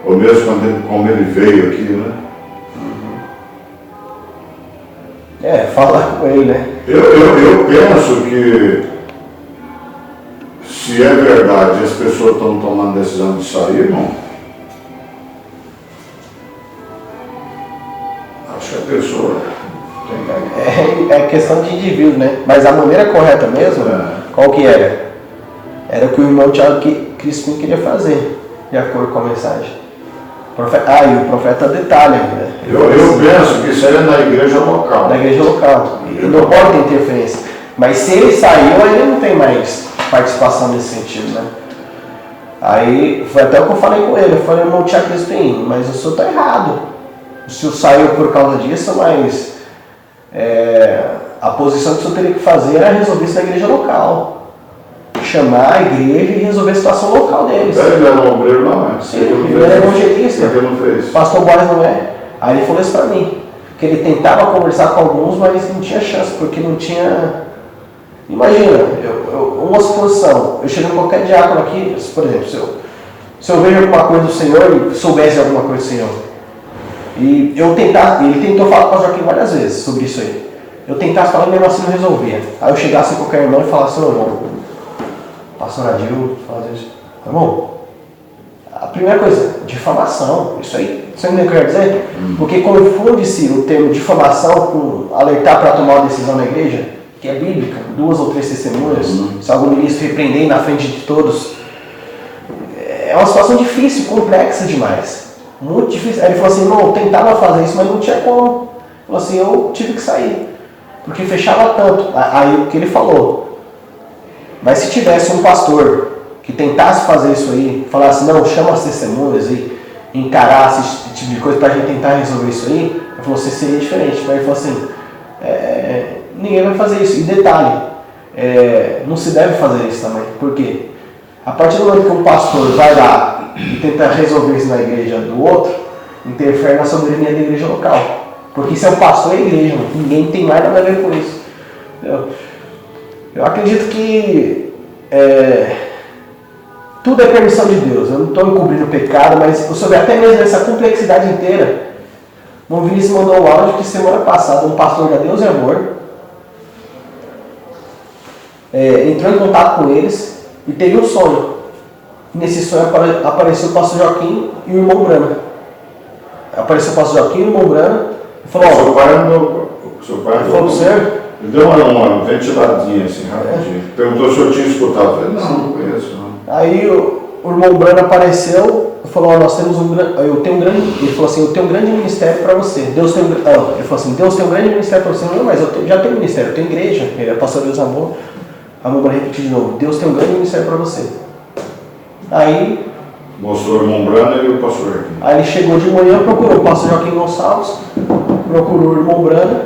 ou mesmo como ele veio aqui, né? Falar com ele, né? Eu penso que se é verdade e as pessoas estão tomando decisão de sair, irmão, acho que a pessoa é questão de indivíduo, né? Mas a maneira correta mesmo, qual que era? Era o que o irmão Thiago Crispim queria fazer, de acordo com a mensagem. E o profeta detalha, né? Eu penso que isso aí é na igreja local. Na igreja local. E não pode ter interferência. Mas se ele saiu, aí ele não tem mais participação nesse sentido, né? Aí foi até o que eu falei com ele. Eu falei, irmão Thiago Crispim, mas o senhor está errado. O senhor saiu por causa disso, mas a posição que o senhor teria que fazer era resolver isso na igreja local. Chamar a igreja e resolver a situação local deles. Ele era um obreiro lá, mas sim, ele era evangelista. Porque não fez. Pastor Boris não é. Aí ele falou isso pra mim, que ele tentava conversar com alguns, mas não tinha chance, porque não tinha... Imagina, uma situação, eu chego em qualquer diácono aqui, por exemplo, se eu vejo alguma coisa do Senhor e soubesse alguma coisa do Senhor, e ele tentou falar com o Joaquim várias vezes sobre isso aí, eu tentasse falar e mesmo assim não resolvia. Aí eu chegasse em qualquer irmão e falasse, irmão, pastor Adil, falasse isso, irmão, a primeira coisa, difamação, isso aí, você não quer dizer? Porque confunde-se o termo difamação com alertar para tomar uma decisão na igreja, que é bíblica, 2 ou 3 testemunhas, se algum ministro repreender na frente de todos, é uma situação difícil, complexa demais, muito difícil. Aí ele falou assim, não, eu tentava fazer isso, mas não tinha como. Ele falou assim, eu tive que sair, porque fechava tanto. Aí o que ele falou, mas se tivesse um pastor que tentasse fazer isso aí, falasse, não, chama as testemunhas e encarasse esse tipo de coisa para a gente tentar resolver isso aí, ele falou assim, seria diferente. Mas ele falou assim, ninguém vai fazer isso. E detalhe, não se deve fazer isso também. Por quê? A partir do momento que um pastor vai lá e tenta resolver isso na igreja do outro, interfere na soberania da igreja local. Porque se é o pastor e a igreja, ninguém tem mais nada a ver com isso. Eu acredito que tudo é permissão de Deus. Eu não estou encobrindo o pecado, mas sobre até mesmo essa complexidade inteira, o Vinícius mandou um áudio que semana passada um pastor da Deus e Amor entrou em contato com eles e teve um sonho. Nesse sonho apareceu o pastor Joaquim e o irmão Brana. Apareceu o pastor Joaquim e o irmão Brana e falou, seu pai falou pro senhor? Ele deu uma ventiladinha assim, rapidinho. Perguntou se eu tinha escutado. Eu falei, não conheço, não. Aí o irmão Brana apareceu e falou, nós temos eu tenho um grande... Ele falou assim, eu tenho um grande ministério para você. Ele falou assim, Deus tem um grande ministério para você. Não, mas já tenho ministério, eu tenho igreja. Ele é pastor Deus Amor. A mãe vai repetir de novo, Deus tem um grande ministério para você. Aí... mostrou o irmão Brana e o pastor Joaquim. Aí ele chegou de manhã, procurou o pastor Joaquim Gonçalves, procurou o irmão Brana.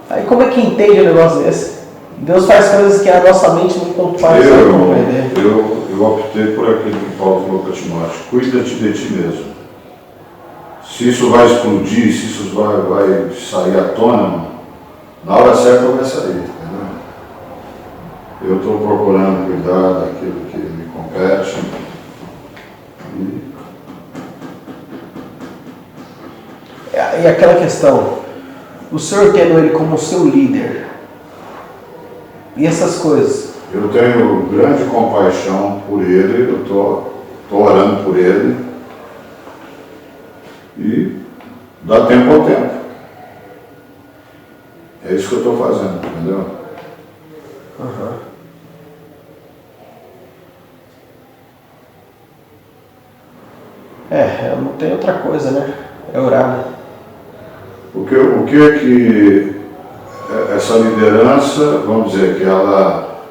Aí como é que entende um negócio desse? Deus faz coisas que a nossa mente não consegue compreender. Eu optei por aquilo que Paulo falou para Timóteo, cuida-te de ti mesmo. Se isso vai explodir, se isso vai sair à tona, na hora certa vai sair, entendeu? Eu estou procurando cuidar daquilo que me compete. E aquela questão, o senhor tendo ele como seu líder, e essas coisas? Eu tenho grande compaixão por ele, eu estou orando por ele, e dá tempo ao tempo. É isso que eu estou fazendo, entendeu? Uhum. Não tem outra coisa, né? É orar, né? O que é que essa liderança, vamos dizer que ela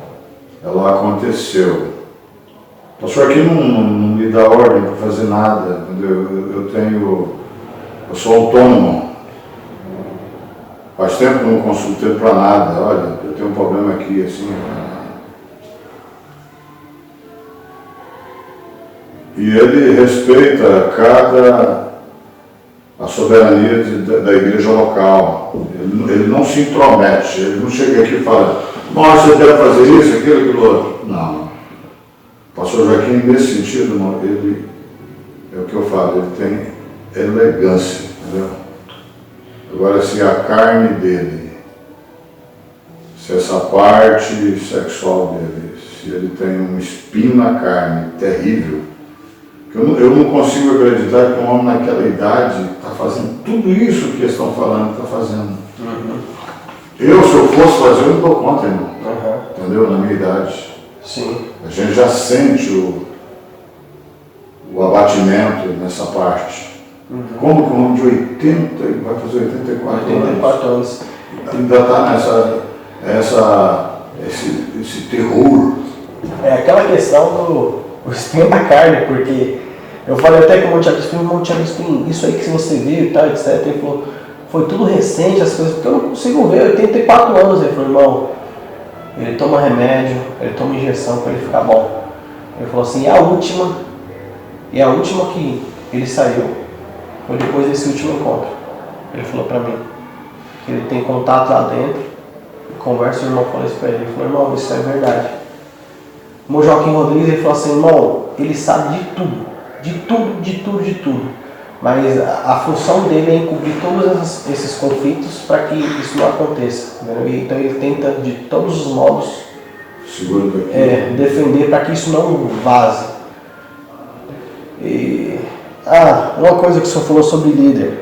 aconteceu. O pastor aqui não me dá ordem para fazer nada, entendeu? Eu sou autônomo. Faz tempo que não consultei para nada. Olha, eu tenho um problema aqui, assim. E ele respeita a soberania da igreja local. Ele não se intromete, ele não chega aqui e fala, nossa, você deve fazer isso, aquilo outro. Não. O pastor Joaquim, nesse sentido, ele, é o que eu falo, ele tem elegância, entendeu? Agora, se a carne dele, se essa parte sexual dele, se ele tem um espinho na carne terrível, eu não consigo acreditar que um homem naquela idade está fazendo tudo isso que eles estão falando, está fazendo. Uhum. Se eu fosse fazer, eu não dou conta, irmão. Uhum. Entendeu? Na minha idade. Sim. A gente já sente o abatimento nessa parte. Uhum. Como que um homem de 80, vai fazer 84 anos, ainda está esse terror. É aquela questão do espinho da carne, porque eu falei até com o Monte Agostinho, isso aí que você viu e tal, etc. Ele falou, foi tudo recente, as coisas, porque eu não consigo ver, 84 anos. Ele falou, irmão, ele toma remédio, ele toma injeção para ele ficar bom. Ele falou assim, e a última que ele saiu foi depois desse último encontro. Ele falou para mim que ele tem contato lá dentro, conversa, o irmão falou isso para ele. Ele falou, irmão, isso é verdade. O irmão Joaquim Rodrigues, ele falou assim, irmão, ele sabe de tudo. Mas a função dele é encobrir todos esses conflitos para que isso não aconteça. Entendeu? Então ele tenta de todos os modos defender para que isso não vaze. Uma coisa que o senhor falou sobre líder.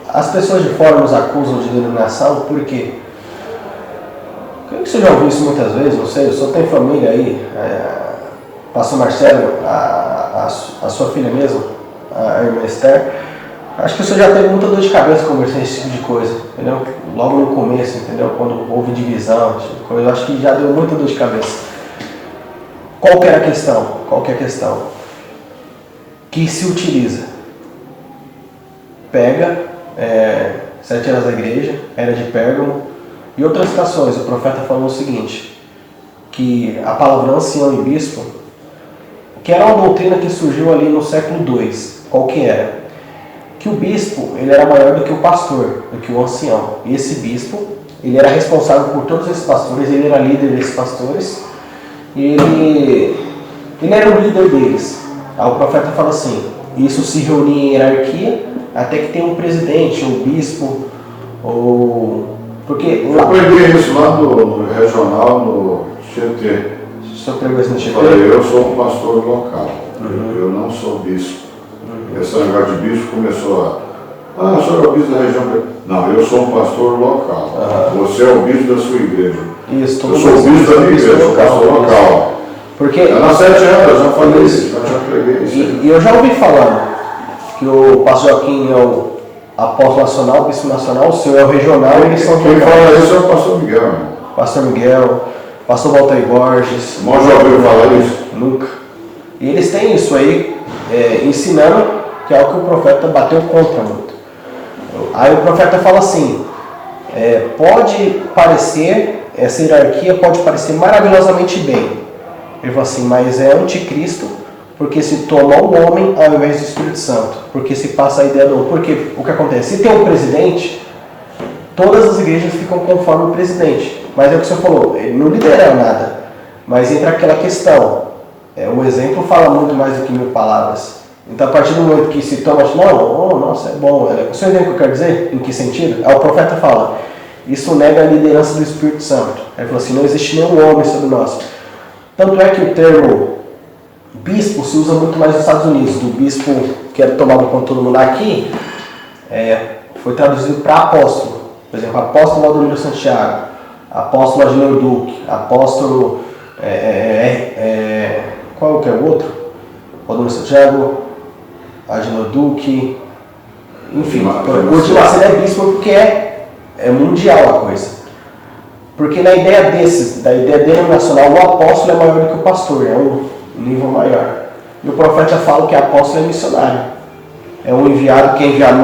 As pessoas de fora nos acusam de denominação, por quê? Creio que você já ouviu isso muitas vezes, não sei, eu só tenho família aí. Pastor Marcelo, a sua filha mesmo, a irmã Esther, acho que o senhor já teve muita dor de cabeça conversando esse tipo de coisa, entendeu? Logo no começo, entendeu? Quando houve divisão, esse tipo de coisa, eu acho que já deu muita dor de cabeça. Qual que é a questão? Que se utiliza. Pega 7 eras da igreja, era de Pérgamo, e outras citações, o profeta falou o seguinte, que a palavra ancião e bispo, que era uma doutrina que surgiu ali no século II. Qual que era? Que o bispo, ele era maior do que o pastor, do que o ancião. E esse bispo, ele era responsável por todos esses pastores, ele era líder desses pastores, e ele era o líder deles. Aí o profeta fala assim, isso se reunia em hierarquia, até que tem um presidente, um bispo, ou... Porque eu aprendi isso lá no regional, no Tietê. O senhor pregou isso no Tietê? Eu sou um pastor local, eu não sou bispo. Esse negócio de bispo começou o senhor é o bispo da região. Não, eu sou um pastor local. Você é o bispo da sua igreja. Isso, eu sou o bispo da minha igreja, sou pastor local. Porque na 7 anos, eu já falei isso, já preguei isso. E eu já ouvi falando que o pastor Joaquim é o apóstolo nacional, o bispo nacional, o senhor é o regional e eles são... Quem fala isso é o pastor Miguel, irmão. Pastor Miguel, pastor Walter Borges. O irmão já ouviu falar isso? Nunca. E eles têm isso aí, ensinando que é o que o profeta bateu contra muito. Aí o profeta fala assim, pode parecer, essa hierarquia pode parecer maravilhosamente bem. Ele fala assim, mas é anticristo, porque se toma o homem ao invés do Espírito Santo, porque se passa a ideia do... Porque o que acontece? Se tem um presidente, todas as igrejas ficam conforme o presidente. Mas é o que você falou, ele não lidera nada. Mas entra aquela questão, o exemplo fala muito mais do que 1000 palavras. Então a partir do momento que se toma, nossa, é bom. Você entende o que eu quero dizer? Em que sentido? Aí o profeta fala, isso nega a liderança do Espírito Santo. Ele falou assim, não existe nenhum homem sobre nós. Tanto é que o termo bispo se usa muito mais nos Estados Unidos. Do bispo que era tomado com todo mundo aqui, foi traduzido para apóstolo. Por exemplo, apóstolo Valdomiro Santiago, apóstolo Agenor Duque, apóstolo... qual que é o outro? Valdomiro Santiago, Agenor Duque, enfim, hoje lá ele é bispo porque é mundial a coisa. Porque na ideia da ideia denominacional, o apóstolo é maior do que o pastor, é um nível maior. E o profeta fala que apóstolo é missionário. É um enviado que é enviado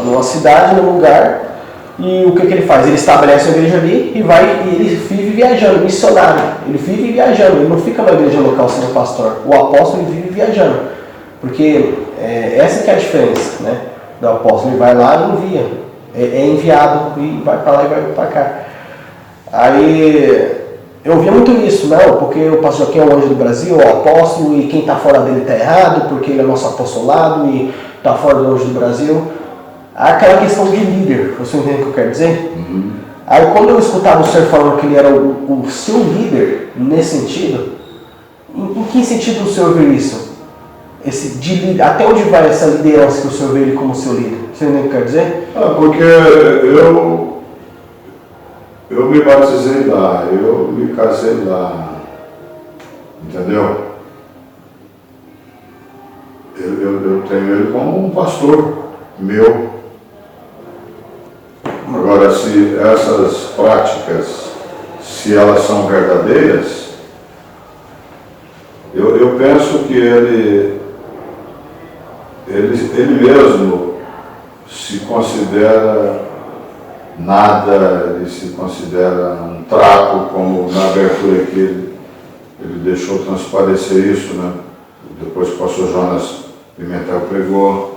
numa cidade, num lugar, e o que ele faz? Ele estabelece uma igreja ali e ele vive viajando, missionário. Ele vive viajando, ele não fica na igreja local sendo pastor. O apóstolo ele vive viajando. Porque essa que é a diferença, né? Do apóstolo, ele vai lá e envia. É enviado e vai para lá e vai para cá. Aí eu via muito isso, não, porque o pastor Joaquim é o anjo do Brasil, é o apóstolo, e quem está fora dele está errado, porque ele é nosso apostolado e está fora do anjo do Brasil. Aquela questão de líder, você entende o que eu quero dizer? Uhum. Aí quando eu escutava o senhor falando que ele era o seu líder, nesse sentido, em que sentido o senhor viu isso? Até onde vai essa liderança que o senhor vê ele como seu líder? Você entende o que eu quero dizer? Porque eu me batizei lá, eu me casei lá, entendeu? Eu tenho ele como um pastor meu. Agora, se essas práticas, se elas são verdadeiras, eu penso que ele mesmo se considera nada, ele se considera um trapo, como na abertura que ele deixou transparecer isso, né? Depois que o pastor Jonas Pimentel pregou.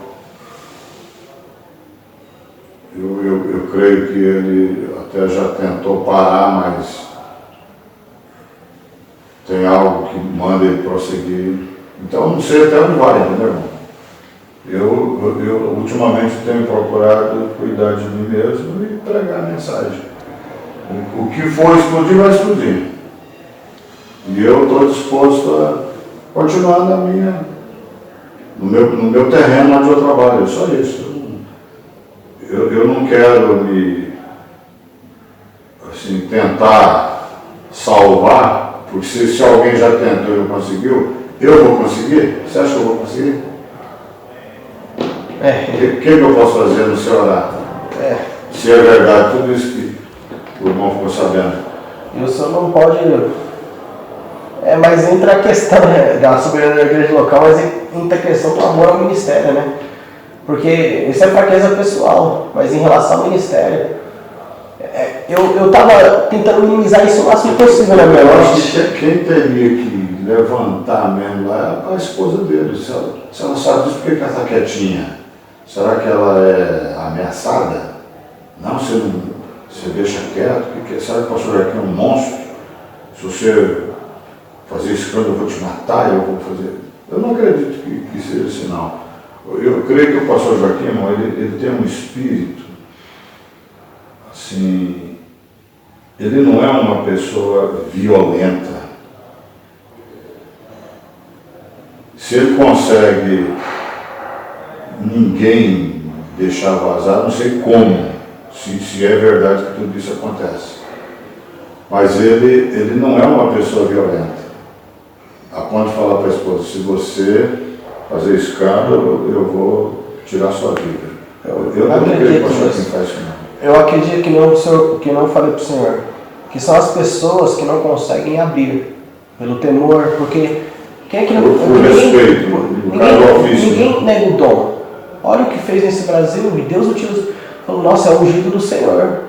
Eu creio que ele até já tentou parar, mas tem algo que manda ele prosseguir. Então não sei até onde vai, entendeu? Eu ultimamente tenho procurado cuidar de mim mesmo e pregar a mensagem. O que for explodir, vai explodir. E eu estou disposto a continuar no meu terreno onde eu trabalho, é só isso. Eu não quero tentar salvar, porque se alguém já tentou e não conseguiu, eu vou conseguir? Você acha que eu vou conseguir? O que eu posso fazer no seu orar? Se é verdade tudo isso que o irmão ficou sabendo. E o senhor não pode... mas entra a questão da soberania da igreja local, mas entra a questão do amor ao ministério, né? Porque isso é fraqueza pessoal, mas em relação ao ministério, eu estava tentando minimizar isso o máximo possível na minha mente. Quem teria que levantar mesmo lá é a esposa dele. Se ela sabe disso, por que ela está quietinha? Será que ela é ameaçada? Não, você deixa quieto, porque será que o pastor Joaquim é um monstro? Se você fazer escândalo, eu vou te matar, eu vou fazer... Eu não acredito que seja assim, não. Eu creio que o pastor Joaquim, irmão, ele tem um espírito, assim, ele não é uma pessoa violenta. Se ele consegue ninguém deixar vazar, não sei como, se é verdade que tudo isso acontece. Mas ele não é uma pessoa violenta. A ponto de falar para a esposa, se você fazer escândalo, eu vou tirar sua vida. Eu não creio que o pastor faz isso, não. Eu acredito que não falei para o senhor, que são as pessoas que não conseguem abrir, pelo temor, porque quem é que não... Por respeito, ninguém nega o dom. Olha o que fez nesse Brasil, e Deus utiliza, falou, nossa, é o ungido do Senhor.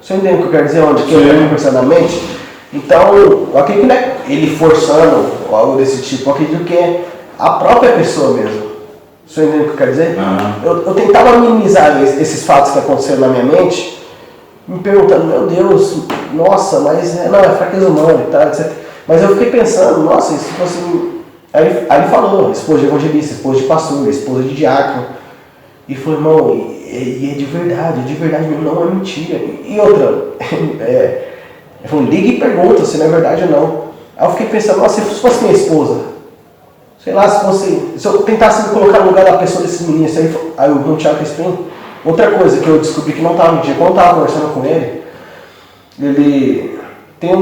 Você entende o que eu quero dizer? Onde que eu estou conversando na mente? Então, eu acredito que não é ele forçando ou algo desse tipo, eu acredito que é a própria pessoa mesmo. Você entende o que eu quero dizer? Uhum. Eu tentava minimizar esses fatos que aconteceram na minha mente, me perguntando, meu Deus, nossa, mas não, é fraqueza humana e tal, etc. Mas eu fiquei pensando, nossa, se fosse... Aí ele falou, esposa de evangelista, esposa de pastor, esposa de diácono. E falou, irmão, e é de verdade mesmo, não é mentira. E outra, ele falou, liga e pergunta se não é verdade ou não. Aí eu fiquei pensando, nossa, se fosse minha esposa, sei lá, se eu tentasse me colocar no lugar da pessoa desses meninos, aí o irmão Tiago Crispim, outra coisa que eu descobri que não estava mentindo, quando eu estava conversando com ele tem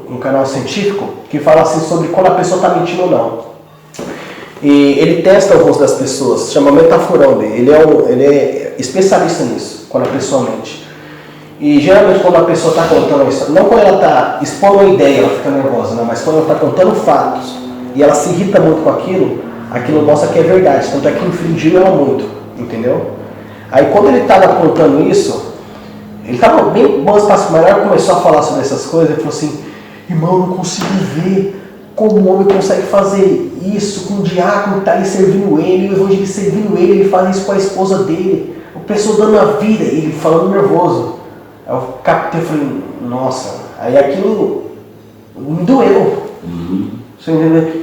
um canal científico que fala assim sobre quando a pessoa está mentindo ou não. E ele testa o rosto das pessoas, chama metaforão dele. Ele é especialista nisso, quando a pessoa mente. E geralmente quando a pessoa está contando isso, não quando ela está expondo uma ideia, ela fica nervosa, não, mas quando ela está contando fatos e ela se irrita muito com aquilo mostra que é verdade, tanto é que infringiu ela muito, entendeu? Aí quando ele estava contando isso, ele estava bem bom espaço, mas ele começou a falar sobre essas coisas, ele falou assim, irmão, eu não consigo ver como o homem consegue fazer isso com o diácono que está ali servindo ele, o evangelista servindo ele faz isso com a esposa dele, o pessoal dando a vida, ele falando nervoso. Aí eu captei e falei, nossa, aí aquilo me doeu. Você entendeu?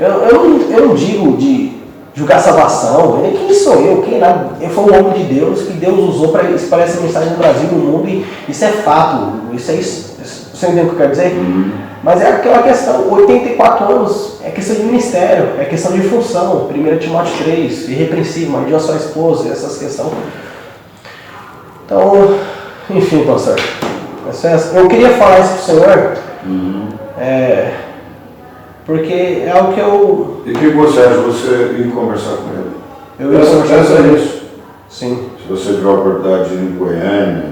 Eu não digo de julgar salvação, quem sou eu? Eu fui um homem de Deus, que Deus usou para espalhar essa mensagem no Brasil, no mundo, e isso é fato, você entende o que eu quero dizer? Mas é aquela questão, 84 anos, é questão de ministério, é questão de função, 1 Timóteo 3, irrepreensível, mas de sua esposa, essas questões. Então, enfim, pastor, eu queria falar isso para o senhor, porque é algo que eu... E o que você acha de você ir conversar com ele? Eu ia conversar com ele. Isso. Sim. Se você tiver a oportunidade de ir em Goiânia,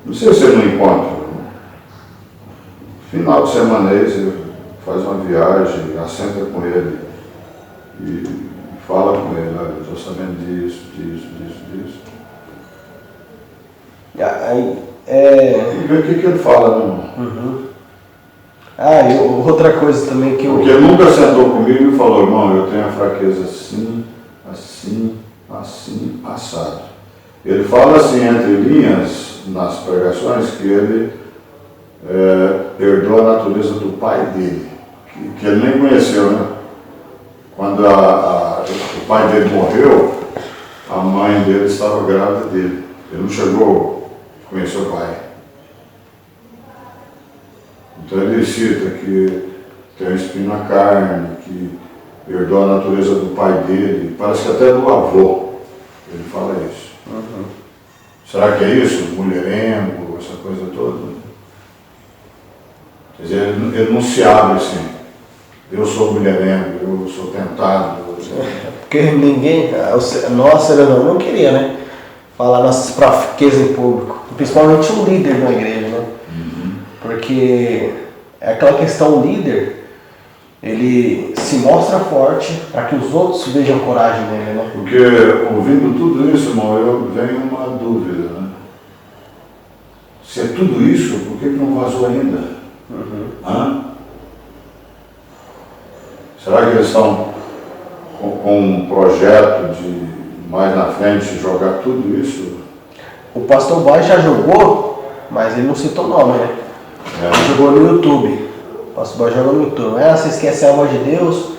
não sei se você não encontra. Final de semana aí, você faz uma viagem, assenta com ele e fala com ele, olha, eu estou sabendo disso. Aí, E vê o que ele fala, não? E outra coisa também que eu... Porque ele nunca sentou comigo e falou, irmão, eu tenho a fraqueza assim, assado. Ele fala assim, entre linhas, nas pregações, que ele herdou a natureza do pai dele, que ele nem conheceu, né? Quando o pai dele morreu, a mãe dele estava grávida dele. Ele não chegou a conhecer o pai. Então ele cita que tem um espinho na carne, que herdou a natureza do pai dele, parece que até do avô. Ele fala isso. Será que é isso? Mulherengo, essa coisa toda? Quer dizer, ele não se abre assim. Eu sou mulherengo, eu sou tentado. Porque ninguém, nós não queria, né? Falar nossas fraquezas em público. Principalmente um líder de uma igreja, né? Porque é aquela questão, o líder, ele se mostra forte para que os outros vejam coragem nele, né? Porque ouvindo tudo isso, irmão, eu venho uma dúvida, né? Se é tudo isso, por que não vazou ainda? Será que eles estão com um projeto de mais na frente jogar tudo isso? O pastor Boy já jogou, mas ele não citou o nome, né? Jogou no YouTube. O pastor Boy jogou no YouTube. Você esquece a voz de Deus,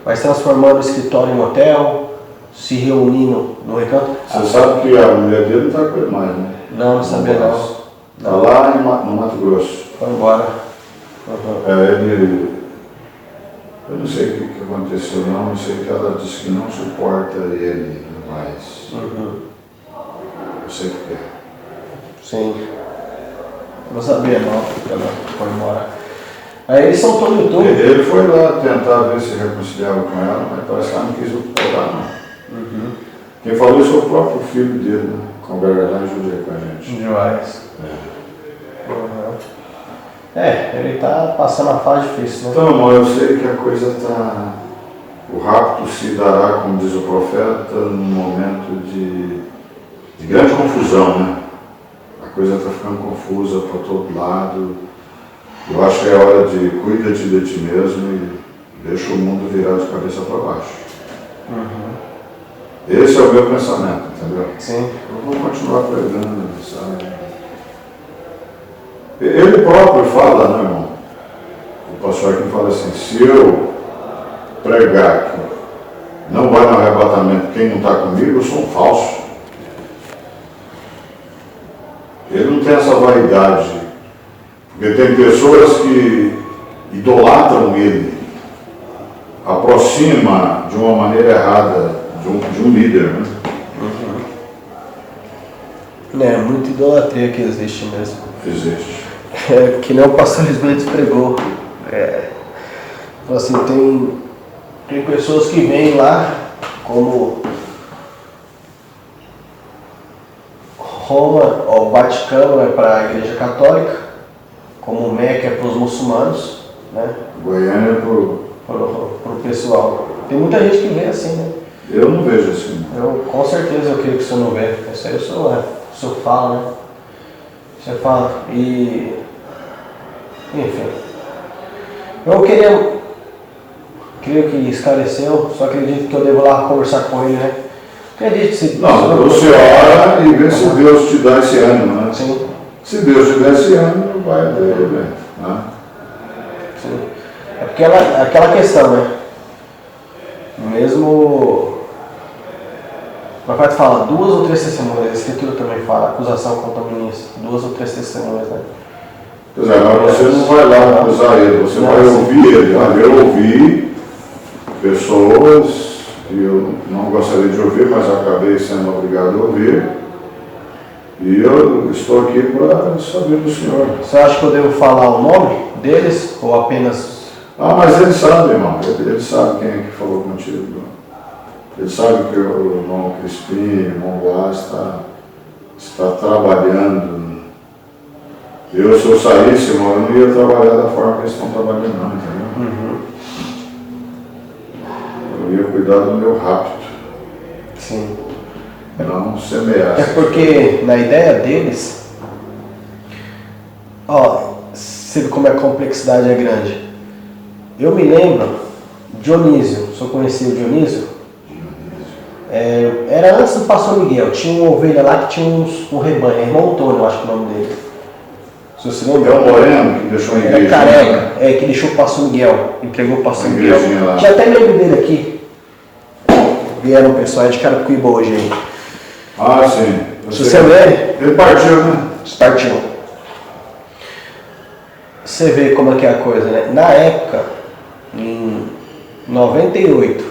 vai se transformando o escritório em hotel, se reunindo no recanto. Você sabe que a mulher dele não está com ele mais, né? Não sabia não. Está lá no Mato Grosso. Foi embora. Eu não sei o que aconteceu não, sei que ela disse que não suporta ele mais. Eu sei o que é. Sim. Eu não sabia não, porque ela foi embora. Aí ele soltou no YouTube. Ele foi lá tentar ver se reconciliava com ela, mas parece que ela não quis voltar não. Quem falou isso foi o próprio filho dele, né? Congrega lá em Judiaí com a gente. Joás. Ele está passando a fase difícil, né? Então, irmão, eu sei que a coisa está... O rapto se dará, como diz o profeta, num momento de grande confusão, né? A coisa está ficando confusa para todo lado. Eu acho que é hora de cuida-te de ti mesmo e deixa o mundo virar de cabeça para baixo. Esse é o meu pensamento, entendeu? Sim. Eu vou continuar pregando, sabe? Ele próprio fala, né, irmão? O pastor aqui fala assim, se eu pregar que não vai no arrebatamento quem não está comigo, eu sou um falso. Ele não tem essa vaidade, porque tem pessoas que idolatram ele, aproxima de uma maneira errada de um líder, né? Muita idolatria que existe mesmo. Existe. Que nem o pastor Lisboa pregou. Assim, Tem pessoas que vêm lá, como Roma, o Vaticano é para a Igreja Católica, como Meca é para os muçulmanos, né? Goiânia é pro pessoal. Tem muita gente que vê assim, né? Eu não vejo assim. Com certeza eu creio que o senhor não vê. Isso aí o senhor fala, né? Você fala. E. Enfim. Eu creio que esclareceu, só acredito que eu devo lá conversar com ele, né? Acredito se. Não, você ora e vê se Deus te dá esse ânimo, né? Sim. Se Deus te der esse ânimo, vai dele, né? Sim. É porque aquela questão, né? Mesmo. Mas vai falar 2 ou 3 testemunhas, a Escritura também fala, acusação contra o ministro, 2 ou 3 testemunhas, né? Pois é, mas você não vai lá acusar ele, você vai ouvir ele. Eu ouvi pessoas que eu não gostaria de ouvir, mas acabei sendo obrigado a ouvir. E eu estou aqui para saber do senhor. Você acha que eu devo falar o nome deles ou apenas... Ah, mas ele sabe, irmão. Ele sabe quem é que falou contigo. Ele sabe que o irmão Crispim, o irmão Vaz está trabalhando. Eu, se eu saísse, irmão, eu não ia trabalhar da forma que eles estão trabalhando, não, entendeu? Eu ia cuidar do meu rápido. Sim. Não semear. É porque na ideia deles, você vê como a complexidade é grande. Eu me lembro, Dionísio, se eu conhecia o Dionísio, era antes do pastor Miguel, tinha uma ovelha lá que tinha um rebanho, irmão Antônio, eu acho que é o nome dele. Se você lembra? É o Moreno que deixou a igreja. Era careca, que deixou o pastor Miguel, entregou o pastor Miguel. Lá. Tinha até lembro dele aqui. Vieram pessoal de Carapicuíba hoje aí. Ah, sim. Se você ler, ele partiu, né? Partiu. Você vê como é que é a coisa, né? Na época, em 98,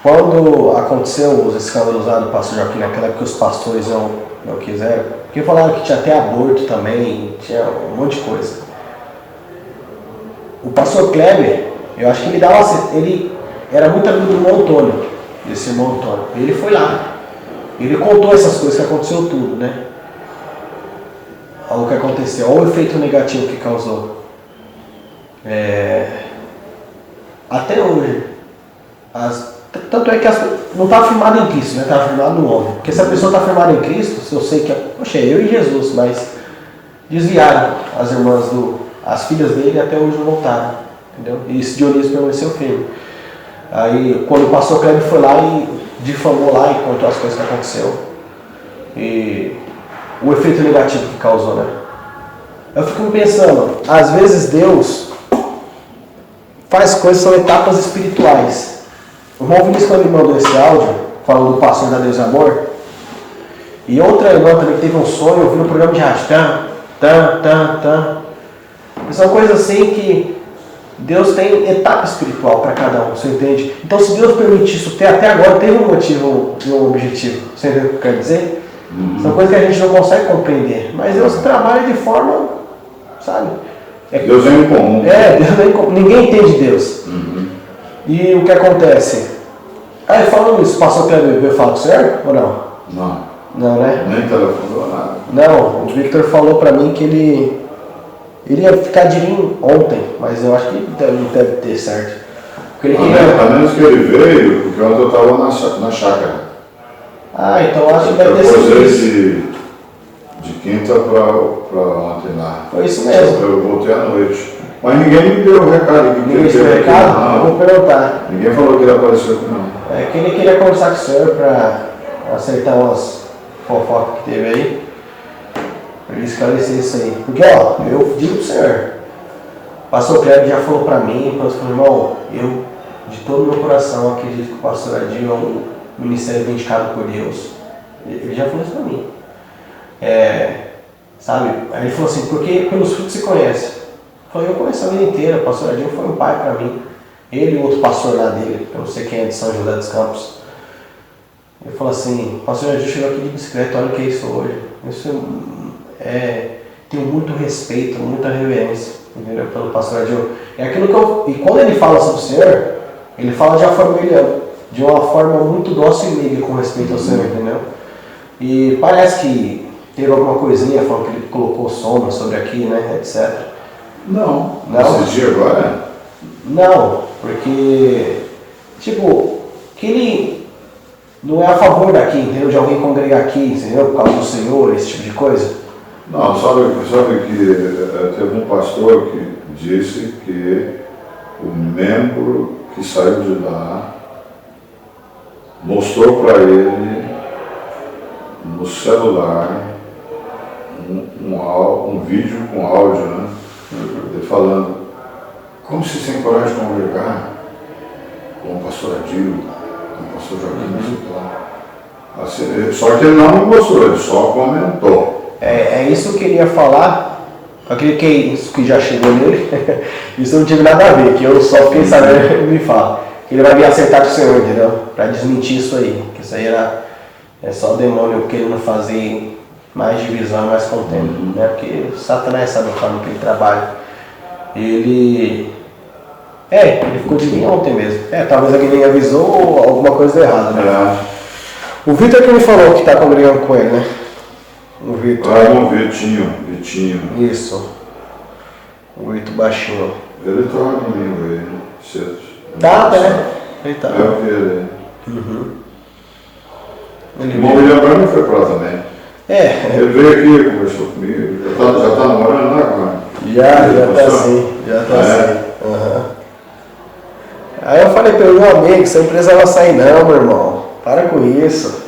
quando aconteceu os escândalos lá do pastor Joaquim, naquela época os pastores não quiseram, porque falaram que tinha até aborto também, tinha um monte de coisa. O pastor Kleber, eu acho que ele era muito amigo do irmão Antônio, desse irmão Antônio. Ele foi lá, ele contou essas coisas que aconteceu tudo, né? O que aconteceu, olha o efeito negativo que causou. Até hoje, tanto é que não está firmado em Cristo, né? Está firmado no homem. Porque se a pessoa está firmada em Cristo, se eu sei que poxa, eu e Jesus, mas desviaram as irmãs as filhas dele até hoje não voltaram, entendeu? E esse Dionísio permaneceu firme. Aí quando o pastor Kleber foi lá e difamou lá e contou as coisas que aconteceu. E o efeito negativo que causou, né? Eu fico pensando, às vezes Deus faz coisas, são etapas espirituais. O irmão Vinícius, quando me mandou esse áudio, falando do pastor da Deus Amor, e outra irmã também que teve um sonho, eu vi no programa de rádio, E são coisas assim que Deus tem etapa espiritual para cada um, você entende? Então se Deus permite isso até agora, teve um motivo e um objetivo, você entende o que eu quero dizer? São coisas que a gente não consegue compreender, mas Deus trabalha de forma, sabe? Deus é incomum. Deus é incomum. Ninguém entende Deus. E o que acontece? Aí falando isso, o pastor Kleber veio falar com o senhor ou não? Não. Não, né? Nem telefonou nada. Não, o Victor falou pra mim que ele ia ficar de vir ontem, mas eu acho que não deve ter certo. Porque ele queria... A menos que ele veio, porque ontem eu estava na chácara. Então acho que deve ter sido isso. De quinta para ontem lá. Foi isso mesmo. Eu voltei à noite. Mas ninguém me deu o recado. Ninguém deu o recado? Não. Eu vou perguntar. Ninguém falou que ele apareceu aqui, não. É que ele queria conversar com o senhor para acertar umas fofocas que teve aí. Para ele esclarecer isso aí. Porque, eu digo pro senhor, o pastor Kleber já falou para mim, o pastor falou, irmão, eu de todo o meu coração acredito que o pastor Adil é um ministério indicado por Deus. Ele já falou isso para mim. Sabe? Aí ele falou assim, porque pelos frutos se conhece. Eu falei, eu conheço a vida inteira, o pastor Adil foi um pai para mim. Ele e o outro pastor lá dele, eu não sei quem é, de São José dos Campos. Ele falou assim, o pastor Adil chegou aqui de bicicleta, olha o que é isso hoje. Isso tenho muito respeito, muita reverência. entendeu? Pelo pastor Adil. É aquilo que eu... E quando ele fala sobre o Senhor, ele fala de uma forma muito dócil e meiga com respeito ao Senhor, entendeu? E parece que teve alguma coisinha falando que ele colocou sombra sobre aqui, né, etc. Não. Não? Esse dia agora? Não, porque, tipo, que ele não é a favor daqui, entendeu? De alguém congregar aqui, entendeu? Por causa do Senhor, esse tipo de coisa. Não, sabe que teve um pastor que disse que o membro que saiu de lá mostrou para ele no celular um vídeo com áudio, né? Ele falando: como se tem coragem de congregar com o pastor Adil, com o pastor Joaquim, assim, só que ele não mostrou, ele só comentou. É isso que eu queria falar, aquele que isso que já chegou nele, isso não tive nada a ver, que eu só fiquei sabendo, ele me fala, que ele vai me acertar com o Senhor, entendeu? Para desmentir isso aí, que isso aí é só o demônio querendo fazer mais divisão, mais contenda, né? Porque Satanás sabe a forma que ele trabalha. Ele ficou de mim ontem mesmo. Talvez alguém nem avisou ou alguma coisa deu errada, né? O Vitor que me falou que está congregando com ele, né? O Vitor. O Vitinho. Isso. O Vitor baixinho. Ele tá domingo aí, cedo. Tá, né? Ele tá. Eu vi ele. Ele O irmão William Branco foi pra lá também. Ele veio aqui, conversou comigo. Já tá namorando lá, cara? Já tá assim. Aí eu falei pra ele: meu amigo, essa empresa vai sair não, meu irmão. Para com isso.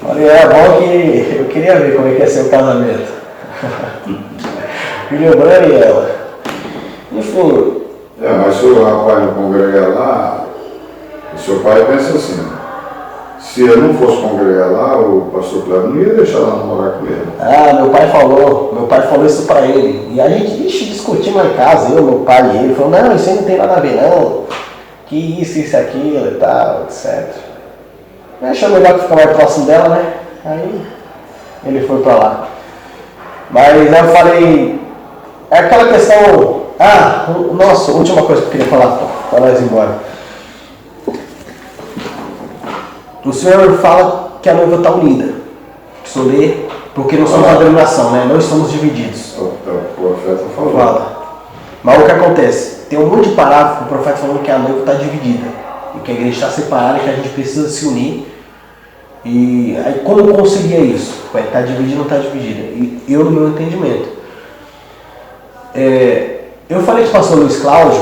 Falei: bom que eu queria ver como é que ia ser o casamento. William Branco e ela. Enfim. Mas se o rapaz não congregar lá, o seu pai pensa assim: se eu não fosse congregar lá, o pastor Cleber não ia deixar ela namorar com ele. Meu pai falou isso pra ele. E a gente discutiu lá em casa, eu, meu pai e ele, falou: não, isso aí não tem nada a ver não. Que isso, aquilo e tal, etc. Eu achei melhor que ficar mais próximo dela, né? Aí ele foi pra lá. Mas aí eu falei, é aquela questão. Nossa, última coisa que eu queria falar para nós ir embora. O Senhor fala que a noiva está unida. Preciso ler, porque não somos uma denominação, né? Não estamos divididos. O profeta falou. Fala. Mas o que acontece? Tem um monte de parágrafo do profeta falando que a noiva está dividida. E que a igreja está separada e que a gente precisa se unir. E aí como concilia isso? Está dividida ou não está dividida? E eu, no meu entendimento. Eu falei com o pastor Luiz Cláudio,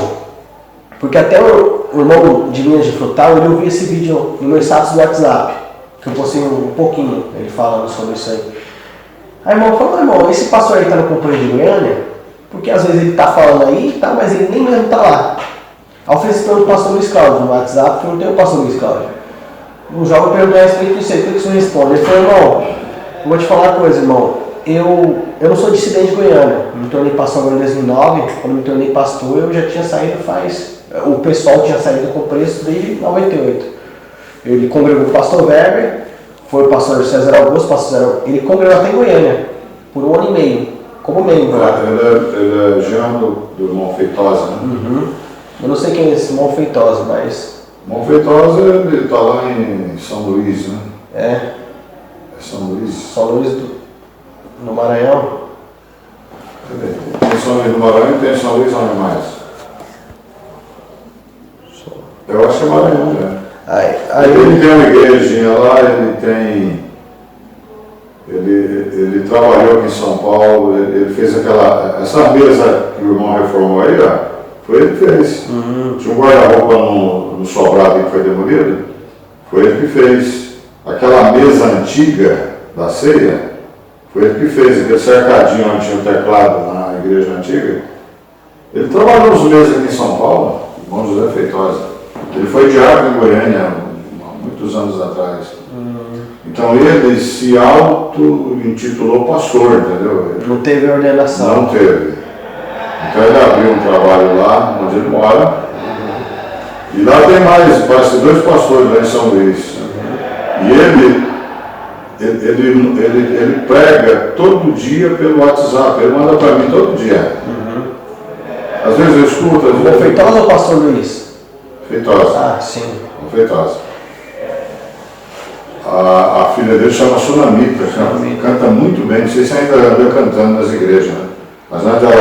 porque até o irmão de Minas de Frutal, ele ouviu esse vídeo no meu status do WhatsApp, que eu postei um pouquinho, ele falando sobre isso aí. Aí o irmão falou: irmão, esse pastor aí está no companheiro de Goiânia, porque às vezes ele está falando aí e tal, mas ele nem mesmo está lá. Aí eu fiz pelo pastor Luiz Cláudio no WhatsApp, eu não tenho o pastor Luiz Cláudio. O jovem perguntou a respeito disso aí, o que o senhor responde? Ele falou: irmão, eu vou te falar uma coisa, irmão. Eu não sou dissidente de Goiânia. Eu me tornei pastor agora em 2009. Quando me tornei pastor, eu já tinha saído o pessoal tinha saído com preço desde 98. Ele congregou com o pastor Weber, foi o pastor César Augusto, ele congregou até em Goiânia, por 1 ano e meio, como membro lá. Ele é Jean do irmão Feitosa, né? Eu não sei quem é esse irmão Feitosa, mas... Irmão Feitosa, ele está lá em São Luís, né? É São Luís? São Luís no Maranhão. Tem São Luís do Maranhão e tem São Luís onde mais? Eu acho que é Maranhão, né? Ele tem uma igrejinha lá, ele trabalhou aqui em São Paulo, ele fez essa mesa que o irmão reformou aí, ó, foi ele que fez. Tinha um guarda-roupa no sobrado que foi demolido, foi ele que fez. Aquela mesa antiga da ceia, foi ele que fez. Aquele cercadinho onde tinha um teclado na igreja antiga, ele trabalhou uns meses aqui em São Paulo, irmão José Feitosa. Ele foi diácono em Goiânia há muitos anos atrás. Então ele se auto-intitulou pastor, entendeu? Não teve ordenação. Não teve. Então ele abriu um trabalho lá onde ele mora. E lá tem parece 2 pastores lá em São Luís. E ele prega todo dia pelo WhatsApp, ele manda para mim todo dia. Às vezes eu escuto. Rua Feitosa ou Pastor Luiz? Feitosa. Ah, sim. Feitosa. A filha dele chama Sunamita, canta muito bem, não sei se ainda anda cantando nas igrejas, né? Mas antes ela